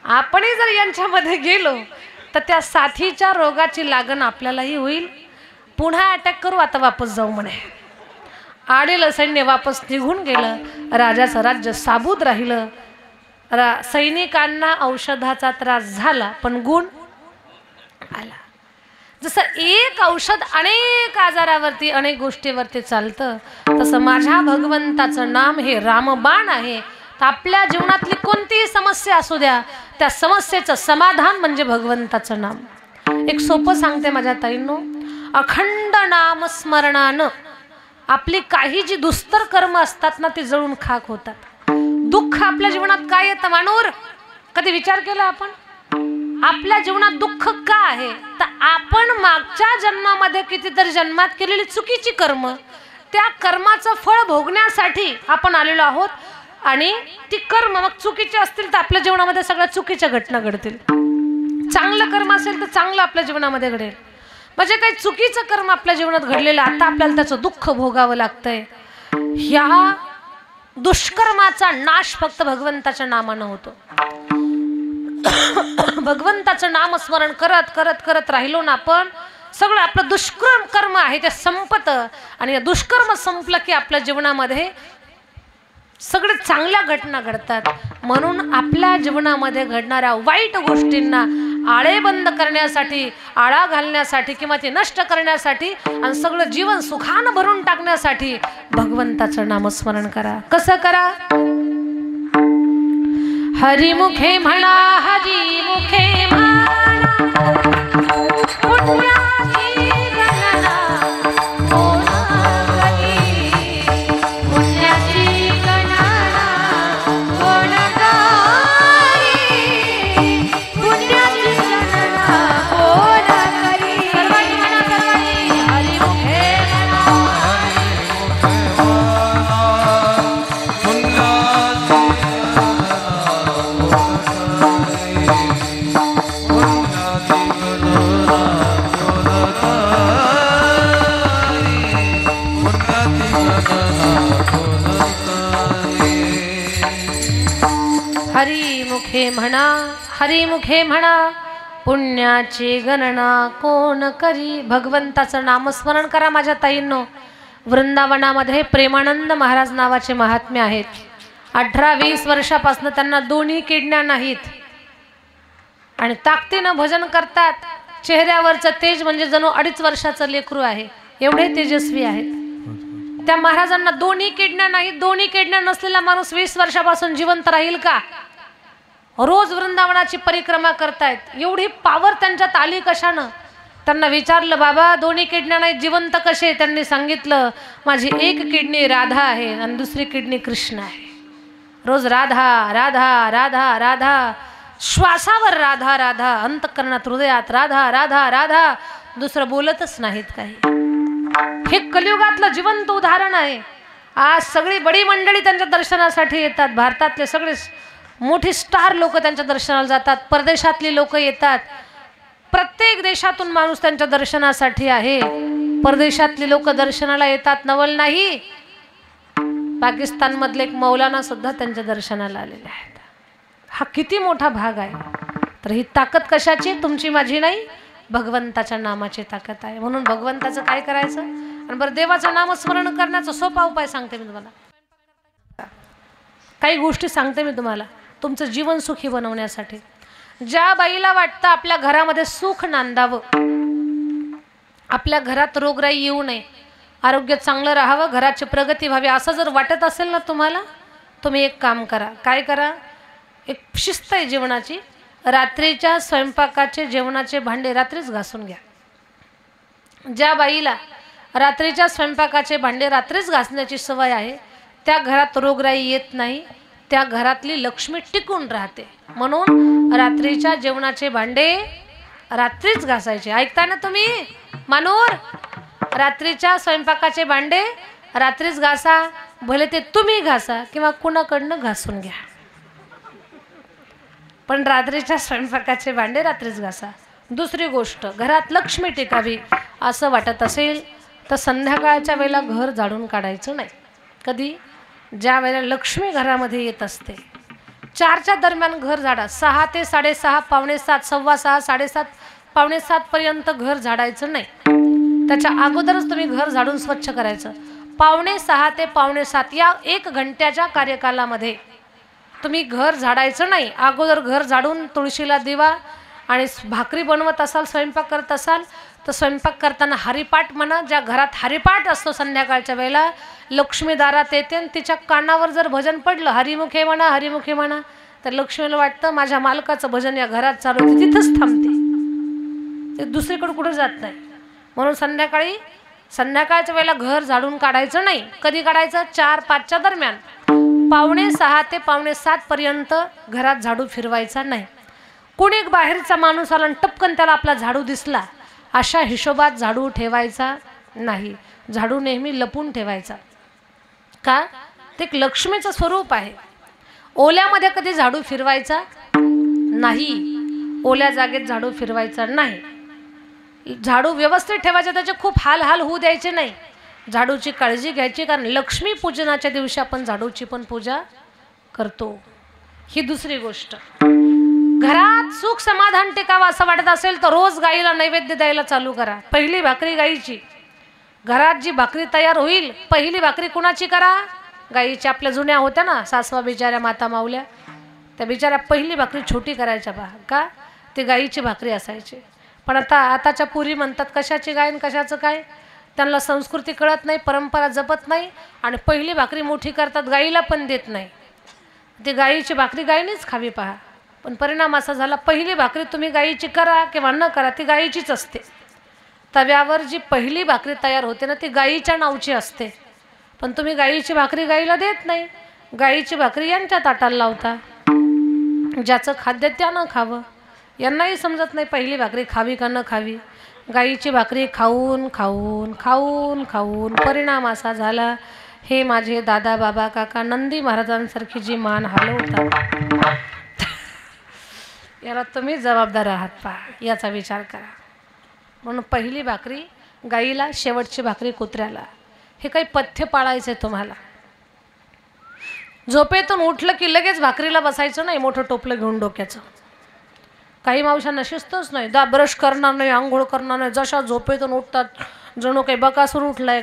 आपणही जर यांच्यामध्ये गेलो तर त्या साथीच्या रोगाची लागण आपल्यालाही होईल. पुन्हा अटॅक करू, आता वापस जाऊ म्हणे. आलेलं सैन्य वापस निघून गेलं. राजाचं राज्य साबूत राहिलं. सैनिकांना औषधाचा त्रास झाला पण गुण आला. जसं एक औषध अनेक आजारावरती अनेक गोष्टीवरती चालतं, तसं माझ्या भगवंताचं नाम हे रामबाण आहे. तर आपल्या जीवनातली कोणतीही समस्या असू द्या, त्या समस्येचं समाधान म्हणजे भगवंताचं नाम. एक सोपं सांगते माझ्या ताईंनो, अखंड नामस्मरणानं आपली काही जी दुस्तर कर्म असतात ना ती जळून खाक होतात. दुःख आपल्या जीवनात काय येतं मानूर? कधी विचार केला आपण? आपल्या जीवनात दुःख का आहे? तर आपण मागच्या जन्मामध्ये कितीतरी जन्मात केलेली चुकीची कर्म, त्या कर्माचं फळ भोगण्यासाठी आपण आलेलो आहोत. आणि ती कर्म मग चुकीची असतील तर आपल्या जीवनामध्ये सगळ्या चुकीच्या घटना घडतील. चांगलं कर्म असेल तर चांगलं आपल्या जीवनामध्ये घडेल. म्हणजे काही चुकीचं कर्म आपल्या जीवनात घडलेलं, आता आपल्याला त्याचं दुःख भोगावं लागतंय. ह्या दुष्कर्माचा नाश फक्त भगवंताच्या नामानं होतो. भगवंताचं नामस्मरण करत करत करत राहिलो ना आपण, सगळं आपलं दुष्कर्म कर्म आहे ते संपतं. आणि या दुष्कर्म संपलं की आपल्या जीवनामध्ये सगळे चांगल्या घटना घडतात. म्हणून आपल्या जीवनामध्ये घडणाऱ्या वाईट गोष्टींना आळेबंद करण्यासाठी, आळा घालण्यासाठी किंवा ते नष्ट करण्यासाठी आणि सगळं जीवन सुखानं भरून टाकण्यासाठी भगवंताचं नामस्मरण करा. कसं करा? हरिमुखे म्हणा, हरिमुखे म्हणा, पुण्याची गणना कोण करी, पुण्याची गणना कोण करी, पुण्याची गणना कोण करी. सर्वांनी म्हणा, सर्वांनी हरिमुखे म्हणा, हरिमुखे म्हणा, हरिमुखे म्हणा, पुण्याची गणना कोण करी. भगवंताचं नामस्मरण करा माझ्या ताईंनो. वृंदावनामध्ये प्रेमानंद महाराज नावाचे महात्मे आहेत. 18-20 वर्षापासून त्यांना दोन्ही किडण्या नाहीत आणि ताकदीनं भजन करतात. चेहऱ्यावरचं तेज म्हणजे जणू 2.5 वर्षाचं लेकरू आहे, एवढे तेजस्वी आहेत. त्या महाराजांना दोन्ही किडण्या नाहीत. दोन्ही किडण्या नसलेला माणूस 20 वर्षापासून जिवंत राहील का? रोज वृंदावनाची परिक्रमा करतायत. एवढी पावर त्यांच्यात आली कशानं? त्यांना विचारलं बाबा दोन्ही किडण्या नाही जिवंत कसे? त्यांनी सांगितलं माझी एक किडनी राधा आहे आणि दुसरी किडनी कृष्ण आहे. रोज राधा राधा राधा राधा, श्वासावर राधा राधा, अंतःकरणात हृदयात राधा राधा राधा, दुसरं बोलतच नाहीत काही. हे कलियुगातलं जिवंत उदाहरण आहे. आज सगळी बडी मंडळी त्यांच्या दर्शनासाठी येतात. भारतातले सगळे मोठी स्टार लोक त्यांच्या दर्शनाला जातात. परदेशातली लोक येतात. प्रत्येक देशातून माणूस त्यांच्या दर्शनासाठी आहे. परदेशातली लोक दर्शनाला येतात नवल नाही. पाकिस्तान मधले एक मौलाना सुद्धा त्यांच्या दर्शनाला आलेले आहेत. हा किती मोठा भाग आहे. तर ही ताकद कशाची? तुमची माझी नाही, भगवंताच्या नामाची ताकद आहे. म्हणून भगवंताचं काय करायचं? आणि बरं देवाचं नामस्मरण करण्याचा सोपा उपाय सांगते मी तुम्हाला. काही गोष्टी सांगते मी तुम्हाला तुमचं जीवन सुखी बनवण्यासाठी. ज्या बाईला वाटतं आपल्या घरामध्ये सुख नांदावं, आपल्या घरात रोगराई येऊ नये, आरोग्य चांगलं राहावं, घराची प्रगती व्हावी, असं जर वाटत असेल ना तुम्हाला, तुम्ही एक काम करा. काय करा? एक शिस्त आहे जीवनाची. रात्रीच्या स्वयंपाकाचे जेवणाचे भांडे रात्रीच घासून घ्या. ज्या बाईला रात्रीच्या स्वयंपाकाचे भांडे रात्रीच घासण्याची सवय आहे त्या घरात रोगराई येत नाही, त्या घरातली लक्ष्मी टिकून राहते. म्हणून रात्रीच्या जेवणाचे भांडे रात्रीच घासायचे. ऐकता ना तुम्ही मानूर? रात्रीच्या स्वयंपाकाचे भांडे रात्रीच घासा. भले ते तुम्ही घासा किंवा कुणाकडनं घासून घ्या, पण रात्रीच्या स्वयंपाकाचे भांडे रात्रीच घासा. दुसरी गोष्ट, घरात लक्ष्मी टिकावी असं वाटत असेल तर संध्याकाळच्या वेळेला घर झाडून काढायचं नाही. कधी? ज्या वेळेला लक्ष्मी घरामध्ये येत असते 4च्या दरम्यान घर झाडा. 6 ते 6:30, पावणे 7, 6:15, 7:30, पावणे 7 पर्यंत घर झाडायचं नाही. त्याच्या अगोदरच तुम्ही घर झाडून स्वच्छ करायचं. पावणे 6 ते पावणे 7 या 1 घंट्याच्या कार्यकालामध्ये तुम्ही घर झाडायचं नाही. अगोदर घर झाडून तुळशीला दिवा आणि भाकरी बनवत असाल, स्वयंपाक करत असाल तर स्वयंपाक करताना हरिपाठ म्हणा. ज्या घरात हरिपाठ असतो संध्याकाळच्या वेळेला लक्ष्मी दारात येते आणि तिच्या कानावर जर भजन पडलं, हरिमुखे म्हणा हरिमुखे म्हणा, तर लक्ष्मीला वाटतं माझ्या मालकाचं भजन या घरात चालू होते, तिथंच थांबते, ते दुसरीकडे कुठं जात नाही. म्हणून संध्याकाळच्या वेळेला घर झाडून काढायचं नाही. कधी काढायचं? 4-5च्या दरम्यान. पावणे 6 ते पावणे 7 पर्यंत घरात झाडू फिरवायचा नाही. कोणी एक बाहेरचा माणूस आला आणि टपकन त्याला आपला झाडू दिसला, अशा हिशोबात झाडू ठेवायचा नाही. झाडू नेहमी लपून ठेवायचा. का? ते एक लक्ष्मीचं स्वरूप आहे. ओल्यामध्ये कधी झाडू फिरवायचा नाही. ओल्या जागेत झाडू फिरवायचा नाही. झाडू व्यवस्थित ठेवायचा, त्याचे खूप हाल होऊ द्यायचे नाही. झाडूची काळजी घ्यायची, कारण लक्ष्मी पूजनाच्या दिवशी आपण झाडूची पण पूजा करतो. ही दुसरी गोष्ट. घरात सुख समाधान टिकावं असं वाटत असेल तर रोज गाईला नैवेद्य द्यायला चालू करा. पहिली भाकरी गाईची. घरात जी भाकरी तयार होईल पहिली भाकरी कुणाची करा? गाईची. आपल्या जुन्या होत्या ना सासवा बिचाऱ्या, माता मावल्या, त्या बिचाऱ्या पहिली भाकरी छोटी करायच्या बा. का? ती गाईची भाकरी असायची. पण आताच्या पुरी म्हणतात कशाची गाय आणि कशाचं काय, त्यांना संस्कृती कळत नाही, परंपरा जपत नाही आणि पहिली भाकरी मोठी करतात, गाईला पण देत नाही. ती गाईची भाकरी गायीनेच खावी पहा. पण परिणाम असा झाला, पहिली भाकरी तुम्ही गाईची करा किंवा न करा ती गाईचीच असते. तव्यावर जी पहिली भाकरी तयार होते ना ती गाईच्या नावची असते, पण तुम्ही गाईची भाकरी गाईला देत नाही. गाईची भाकरी यांच्या ताटाला लावता. ज्याचं खाद्य त्यानं खावं. यांनाही समजत नाही पहिली भाकरी खावी का न खावी. गाईची भाकरी खाऊन खाऊन खाऊन खाऊन परिणाम असा झाला, हे माझे दादा बाबा काका नंदी महाराजांसारखी जी मान हलवतात, याला तुम्ही जबाबदार आहात पहा, याचा विचार करा. म्हणून पहिली भाकरी गाईला, शेवटची भाकरी कुत्र्याला. हे काही पथ्य पाळायचं आहे तुम्हाला. झोपेतून उठलं की लगेच भाकरीला बसायचं नाही, मोठं टोपलं घेऊन डोक्याचं. काही मावशांना शिस्तच नाही, ब्रश करणार नाही, आंघोळ करणार नाही, जशा झोपेतून उठतात जणू काही बकासूर उठला,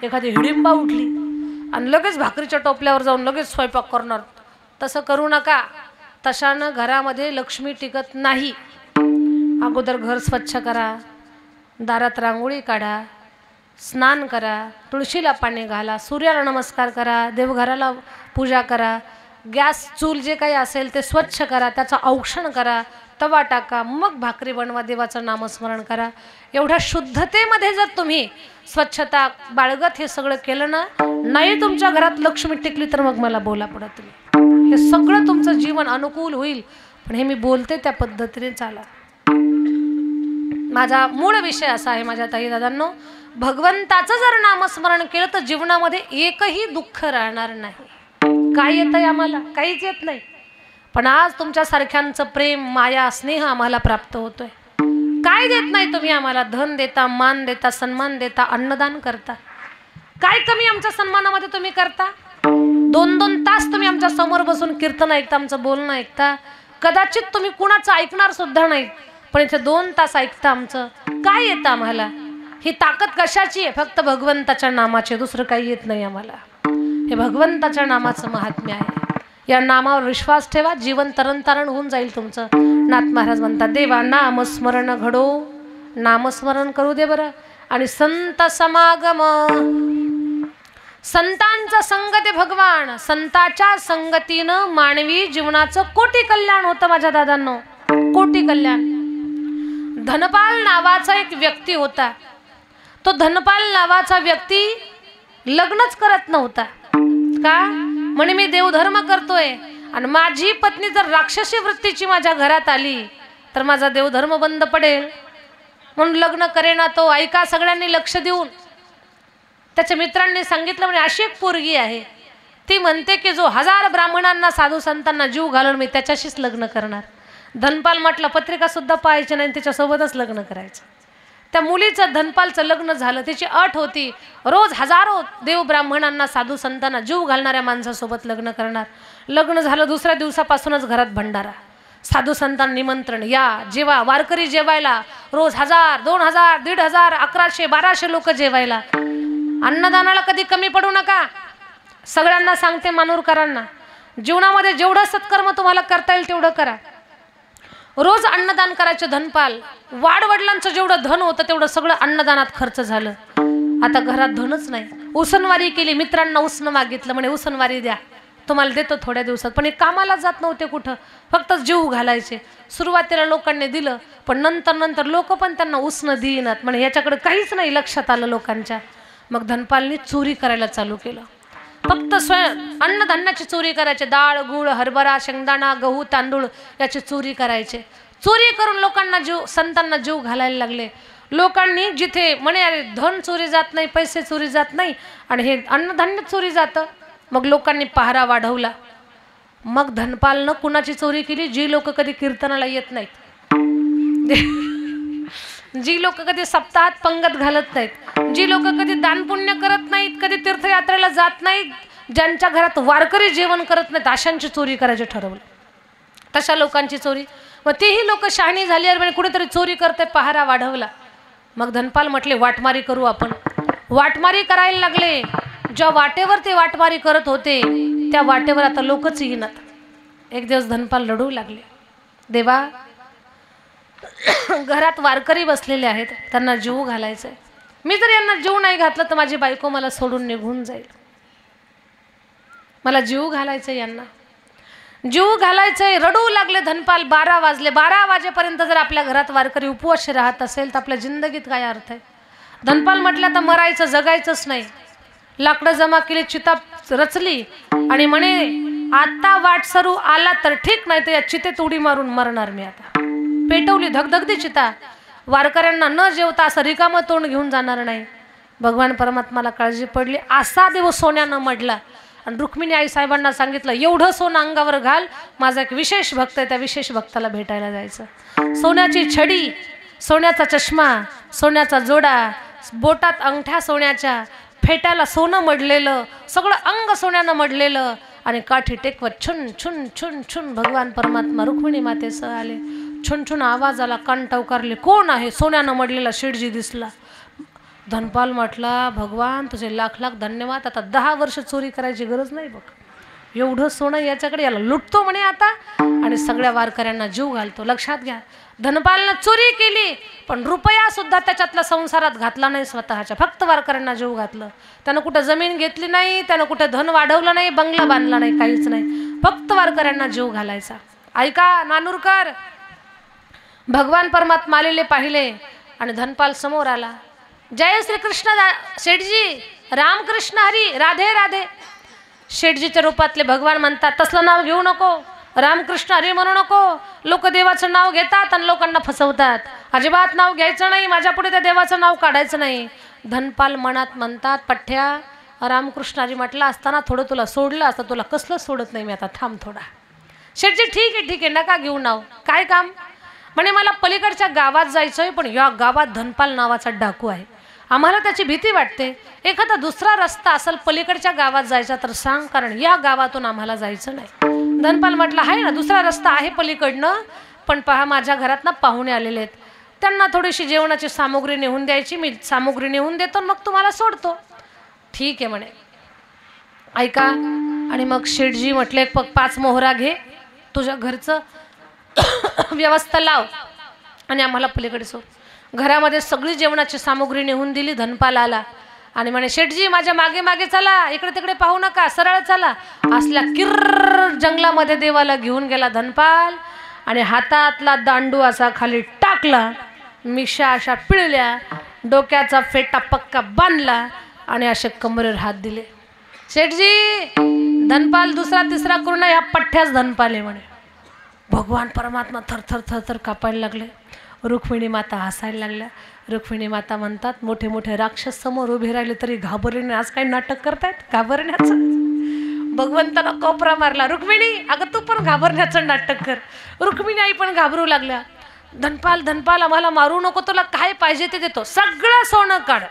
एखादी हिडिंबा उठली आणि लगेच भाकरीच्या टोपल्यावर जाऊन लगेच स्वयंपाक करणार. तसं करू नका. तशानं घरामध्ये लक्ष्मी टिकत नाही. अगोदर घर स्वच्छ करा, दारात रांगोळी काढा, स्नान करा, तुळशीला पाणी घाला, सूर्याला नमस्कार करा, देवघराला पूजा करा, गॅस चूल जे काही असेल ते स्वच्छ करा, त्याचं औक्षण करा, तवा टाका, मग भाकरी बनवा, देवाचं नामस्मरण करा. एवढ्या शुद्धतेमध्ये जर तुम्ही स्वच्छता बाळगत हे सगळं केलं ना, नाही तुमच्या घरात लक्ष्मी टिकली तर मग मला बोला पुढे तुम्ही. हे सगळं तुमचं जीवन अनुकूल होईल. पण हे मी बोलते त्या पद्धतीने चाला. माझा मूळ विषय असा आहे माझ्या ताई दादांनो, भगवंताचं जर नामस्मरण केलं तर जीवनामध्ये एकही दुःख राहणार नाही. काय येतंय आम्हाला? काहीच येत नाही. पण आज तुमच्यासारख्यांचं प्रेम, माया, स्नेह आम्हाला प्राप्त होतोय. काय देत नाही तुम्ही आम्हाला? धन देता, मान देता, सन्मान देता, अन्नदान करता. काय कमी आमच्या सन्मानामध्ये तुम्ही करता? 2-2 तास तुम्ही आमच्या समोर बसून कीर्तन ऐकता, आमचं बोलणं ऐकता. कदाचित तुम्ही कुणाचं ऐकणार सुद्धा नाही, पण इथे 2 तास ऐकता आमचं. काय येतं आम्हाला? ही ताकद कशाची आहे? फक्त भगवंताच्या नामाची, दुसरं काही येत नाही आम्हाला. हे भगवंताच्या नामाचं महात्म्य आहे. या नामावर विश्वास ठेवा, जीवन तरण होऊन जाईल तुमचं. नाथ महाराज म्हणतात, देवा नामस्मरण घडो, नामस्मरण करू दे बरं. आणि संत समागम, संतांचा संगत भगवान, संताच्या संगतीनं मानवी जीवनाचं कोटी कल्याण होतं माझ्या दादांनो, कोटी कल्याण. धनपाल नावाचा एक व्यक्ती होता. तो धनपाल नावाचा व्यक्ती लग्नच करत नव्हता. का? म्हणे मी देवधर्म करतोय आणि माझी पत्नी जर राक्षसी वृत्तीची माझ्या घरात आली तर माझा देवधर्म बंद पडेल, म्हणून लग्न करेना तो. ऐका सगळ्यांनी लक्ष देऊन. त्याच्या मित्रांनी सांगितलं, म्हणे अशी एक पोरगी आहे, ती म्हणते की जो 1000 ब्राह्मणांना साधू संतांना जीव घालून मी त्याच्याशीच लग्न करणार. धनपाल म्हटलं पत्रिका सुद्धा पाहायची नाही, त्याच्यासोबतच लग्न करायचं. त्या मुलीचं धनपालचं लग्न झालं. तिची अट होती, रोज हजारो देव ब्राह्मणांना साधू संतांना जीव घालणाऱ्या माणसासोबत लग्न करणार. लग्न झालं, दुसऱ्या दिवसापासूनच घरात भंडारा, साधू संतांना निमंत्रण, या जेवा, वारकरी जेवायला. रोज 1000, 2000, 1500, 1100, 1200 लोक जेवायला. अन्नदानाला कधी कमी पडू नका. सगळ्यांना सांगते मानूरकरांना, जीवनामध्ये जेवढं सत्कर्म तुम्हाला करता येईल तेवढं करा. रोज अन्नदान करायचे. धनपाल वाडवडिलांचं जेवढं धन होतं तेवढं सगळं अन्नदानात खर्च झालं. आता घरात धनच नाही. उसनवारी केली, मित्रांना उसनं मागितलं, म्हणे उसनवारी द्या, तुम्हाला देतो थोड्या दिवसात. पण हे कामाला जात नव्हते कुठं, फक्त जीव घालायचे. सुरुवातीला लोकांनी दिलं, पण नंतर लोक पण त्यांना उसनं देईनात. म्हणे याच्याकडे काहीच नाही लक्षात आलं लोकांच्या. मग धनपालनी चोरी करायला चालू केलं. फक्त अन्नधान्याची चोरी करायचे. डाळ, गूळ, हरभरा, शेंगदाणा, गहू, तांदूळ याची चोरी करायचे. चोरी करून लोकांना जीव, संतांना जीव घालायला लागले. लोकांनी जिथे म्हणे अरे धन चोरी जात नाही, पैसे चोरी जात नाही आणि हे अन्नधान्य चोरी जातं, मग लोकांनी पहारा वाढवला. मग धनपालनं कुणाची चोरी केली? जी लोक कधी कीर्तनाला येत नाहीत, जी लोक कधी सप्ताहात पंगत घालत नाहीत, जी लोक कधी दानपुण्य करत नाहीत, कधी तीर्थयात्रेला जात नाहीत, ज्यांच्या घरात वारकरी जेवण करत नाहीत, अशांची चोरी करायचे ठरवलं. तशा लोकांची चोरी. मग तीही लोक शहाणी झाली, अरे कुणीतरी चोरी करते, पहारा वाढवला. मग धनपाल म्हटले वाटमारी करू आपण. वाटमारी करायला लागले. ज्या वाटेवर ते वाटमारी करत होते त्या वाटेवर आता लोकच येईनात. एक दिवस धनपाल रडू लागले, देवा घरात वारकरी बसलेले आहेत, त्यांना जीव घालायचंय. मी जर यांना जीव नाही घातलं तर माझी बायको मला सोडून निघून जाईल. मला जीव घालायचंय, यांना जीव घालायचंय. रडू लागले धनपाल. 12 वाजले. 12 वाजेपर्यंत जर आपल्या घरात वारकरी उपवास राहत असेल तर आपल्या जिंदगीत काय अर्थ आहे? धनपाल म्हटलं आता मरायचं, जगायचंच नाही. लाकडं जमा केली, चिता रचली आणि म्हणे आता वाटसरू आला तर ठीक, नाही तर या चितेत उडी मारून मरणार मी. आता पेटवली, धगधगती चिता. वारकऱ्यांना न जेवता असं रिकामं तोंड घेऊन जाणार नाही. भगवान परमात्माला काळजी पडली. असा दिवस सोन्यानं मडला आणि रुक्मिणी आई साहेबांना सांगितलं एवढं सोनं अंगावर घाल, माझा एक विशेष भक्त आहे, त्या विशेष भक्ताला भेटायला जायचं. सोन्याची छडी, सोन्याचा चष्मा, सोन्याचा जोडा, बोटात अंगठ्या सोन्याच्या, फेट्याला सोनं मडलेलं, सगळं अंग सोन्यानं मडलेलं आणि काठी टेकवत छुन छुन छुन छुन भगवान परमात्मा रुक्मिणी मातेसह आले. छुन छुन आवाज आला, कान टवकारले, कोण आहे? सोन्यानं मडलेला शेठजी दिसला. धनपाल म्हटला भगवान तुझे लाख लाख धन्यवाद, आता 10 वर्ष चोरी करायची गरज नाही बघ, एवढं सोनं याच्याकडे, याला लुटतो म्हणे आता आणि सगळ्या वारकऱ्यांना जीव घालतो. लक्षात घ्या, धनपालनं चोरी केली पण रुपया सुद्धा त्याच्यातला संसारात घातला नाही स्वतःच्या, फक्त वारकऱ्यांना जीव घातलं. त्यानं कुठं जमीन घेतली नाही, त्यानं कुठं धन वाढवलं नाही, बंगला बांधला नाही, काहीच नाही, फक्त वारकऱ्यांना जीव घालायचा. ऐका नानूरकर, भगवान परमात्मा आलेले पाहिले आणि धनपाल समोर आला. जय श्री कृष्ण शेठजी, रामकृष्ण हरी, राधे राधे. शेठजीच्या रूपातले भगवान म्हणतात तसलं नाव घेऊ नको, रामकृष्ण हरी म्हणू नको. लोक देवाचं नाव घेतात आणि लोकांना फसवतात. अजिबात नाव घ्यायचं नाही, माझ्या पुढे त्या देवाचं नाव काढायचं नाही. धनपाल मनात म्हणतात पठ्ठ्या, रामकृष्ण हरी म्हटलं असताना थोडं तुला सोडलं असतं, तुला कसलं सोडत नाही मी, आता थांब थोडा. शेठजी ठीक आहे नका घेऊ नाव, काय काम? म्हणे मला पलीकडच्या गावात जायचंय, पण या गावात धनपाल नावाचा डाकू आहे, आम्हाला त्याची भीती वाटते. एखादा दुसरा रस्ता असेल पलीकडच्या गावात जायचा तर सांग, कारण या गावातून आम्हाला जायचं नाही. धनपाल म्हटलं आहे ना, दुसरा रस्ता आहे पलीकडनं, पण पहा माझ्या घरात ना पाहुणे आलेले आहेत, त्यांना थोडीशी जेवणाची सामुग्री नेऊन द्यायची, मी सामुग्री नेऊन देतो मग तुम्हाला सोडतो. ठीक आहे म्हणे. ऐका आणि मग शेठजी म्हटले 5 मोहरा घे, तुझ्या घरचं व्यवस्था लाव आणि आम्हाला पलीकडे सोड. घरामध्ये सगळी जेवणाची सामुग्री नेऊन दिली. धनपाल आला आणि म्हणे शेठजी माझ्या मागे मागे चला, इकडे तिकडे पाहू नका, सरळ चला. असल्या किर्र जंगलामध्ये देवाला घेऊन गेला धनपाल आणि हातातला दांडू असा खाली टाकला, मिशा अशा पिळल्या, डोक्याचा फेटा पक्का बांधला आणि असे कमरेवर हात दिले. शेठजी धनपाल दुसरा तिसरा करून ह्या पठ्ठ्याच धनपाल आहे म्हणे. भगवान परमात्मा थरथर थरथर कापायला लागले. रुक्मिणी माता हसायला लागल्या. रुक्मिणी माता म्हणतात मोठे मोठे राक्षस समोर उभे राहिले तरी घाबरले नाही. आज काही नाटक करतायत घाबरण्याचं. भगवंतानं कोपरा मारला. रुक्मिणी अगं तू पण घाबरण्याचं नाटक कर. रुक्मिणी आई पण घाबरू लागल्या. धनपाल धनपाल आम्हाला मारू नको, तुला काय पाहिजे ते देतो. सगळं सोनं काढ.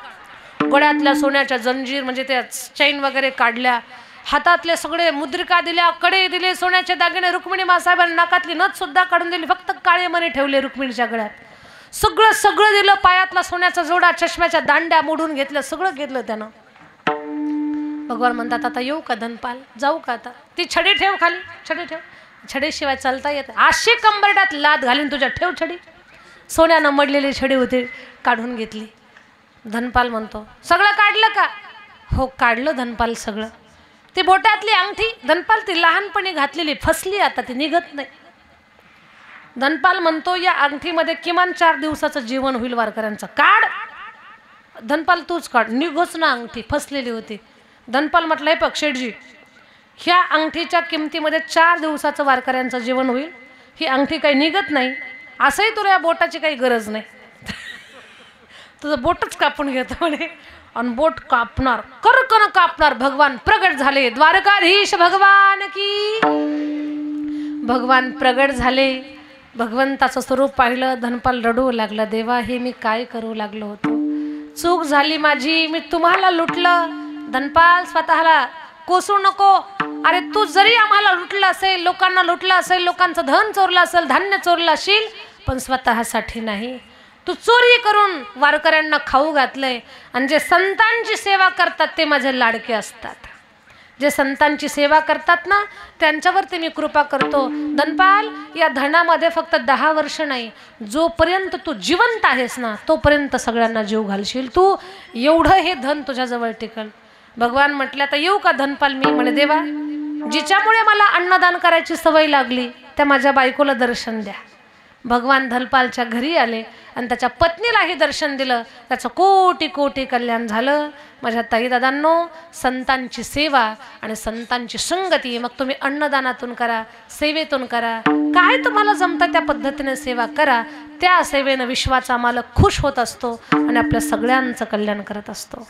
गळ्यातल्या सोन्याच्या जंजीर म्हणजे त्या चैन वगैरे काढल्या, हातातले सगळे मुद्रिका दिल्या, कडे दिले, सोन्याचे दागिने. रुक्मिणी मासाहेबांनी नाकातली नथ सुद्धा काढून दिली, फक्त काळे मणी ठेवले रुक्मिणीच्या गळ्यात. सगळं सगळं दिलं. पायातला सोन्याचा जोडा, चष्म्याच्या दांड्या मोडून घेतल्या, सगळं घेतलं त्यानं. भगवान म्हणतात आता येऊ का धनपाल, जाऊ का आता. ती छडी ठेव खाली, छडी ठेव. छडीशिवाय चालता येत. अशी कंबरड्यात लात घालीन तुझ्या, ठेव छडी. सोन्यानं मडलेली छडी होती, काढून घेतली. धनपाल म्हणतो सगळं काढलं का. हो काढलं धनपाल सगळं. ती बोटातली अंगठी धनपाल ती लहानपणी घातलेली फसली, आता ती निघत नाही. धनपाल म्हणतो या अंगठीमध्ये किमान 4 दिवसाचं जीवन होईल वारकऱ्यांचं. काढ धनपाल तूच काढ. निघोच ना अंगठी, फसलेली होती. धनपाल म्हटलं हे बघ शेठजी, ह्या अंगठीच्या किमतीमध्ये 4 दिवसाचं वारकऱ्यांचं जीवन होईल. ही अंगठी काही निघत नाही, असंही तुला या बोटाची काही गरज नाही. तुझं बोटच कापून घेतो म्हणे. आणि बोट कापणार, करकन कापणार. भगवान प्रगट झाले. द्वारकाधीश भगवान की. भगवान प्रगट झाले. भगवंताचं स्वरूप पाहिलं. धनपाल रडू लागला. देवा हे मी काय करू लागलो होतो, चूक झाली माझी, मी तुम्हाला लुटलं. धनपाल स्वतःला कोसू नको. अरे तू जरी आम्हाला लुटलं असेल, लोकांना लुटलं असेल, लोकांचं धन चोरलं असेल, धान्य चोरलं असेल, पण स्वतःसाठी नाही. तू चोरी करून वारकऱ्यांना खाऊ घातलंय. आणि जे संतांची सेवा करतात ते माझे लाडके असतात. जे संतांची सेवा करतात ना त्यांच्यावरती मी कृपा करतो. धनपाल या धनामध्ये फक्त 10 वर्ष नाही, जोपर्यंत तू जिवंत आहेस ना तोपर्यंत सगळ्यांना जीव घालशील तू. एवढं हे धन तुझ्याजवळ टिकल. भगवान म्हटलं आता येऊ का धनपाल मी. म्हणे देवा जिच्यामुळे मला अन्नदान करायची सवय लागली त्या माझ्या बायकोला दर्शन द्या. भगवान धनपालच्या घरी आले आणि त्याच्या पत्नीलाही दर्शन दिलं. त्याचं कोटी कोटी कल्याण झालं. माझ्या ताई दादांनो, संतांची सेवा आणि संतांची संगती मग तुम्ही अन्नदानातून करा, सेवेतून करा, काय तुम्हाला जमतं त्या पद्धतीने सेवा करा. त्या सेवेनं विश्वाचा मालक खुश होत असतो आणि आपल्या सगळ्यांचं कल्याण करत असतो.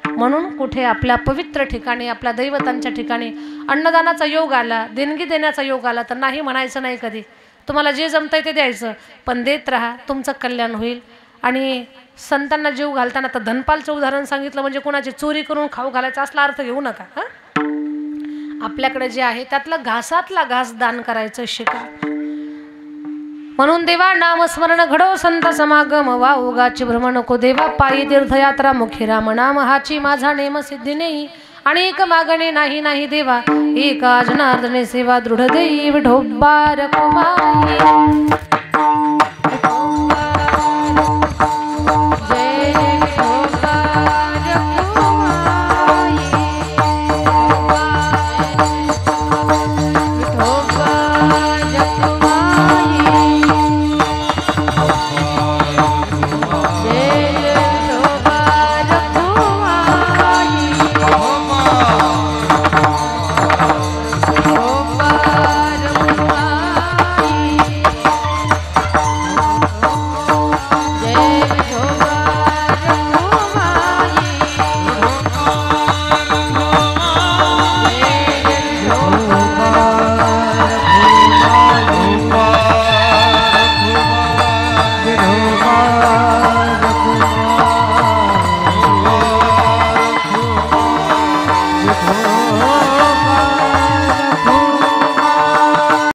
म्हणून कुठे आपल्या पवित्र ठिकाणी, आपल्या दैवतांच्या ठिकाणी अन्नदानाचा योग आला, देणगी देण्याचा योग आला तर नाही म्हणायचं नाही कधी. तुम्हाला जे जमतंय ते द्यायचं, पण देत राहा, तुमचं कल्याण होईल. आणि संतांना जीव घालताना तर धनपालचं उदाहरण सांगितलं म्हणजे कोणाची चोरी करून खाऊ घालायचा असला अर्थ घेऊ नका. आपल्याकडे जे आहे त्यातलं घासातला घास दान करायचं शिका. म्हणून देवा नामस्मरण घडो संत समागम, वा उगाची भ्रम नको देवा, पायी तीर्थयात्रा मुखी राम नाम हाची माझा नेम सिद्धी नेई. अनेक मागणे नाही नाही देवा, एका जनार्दने सेवा दृढ देई विठोबा रखुमाई.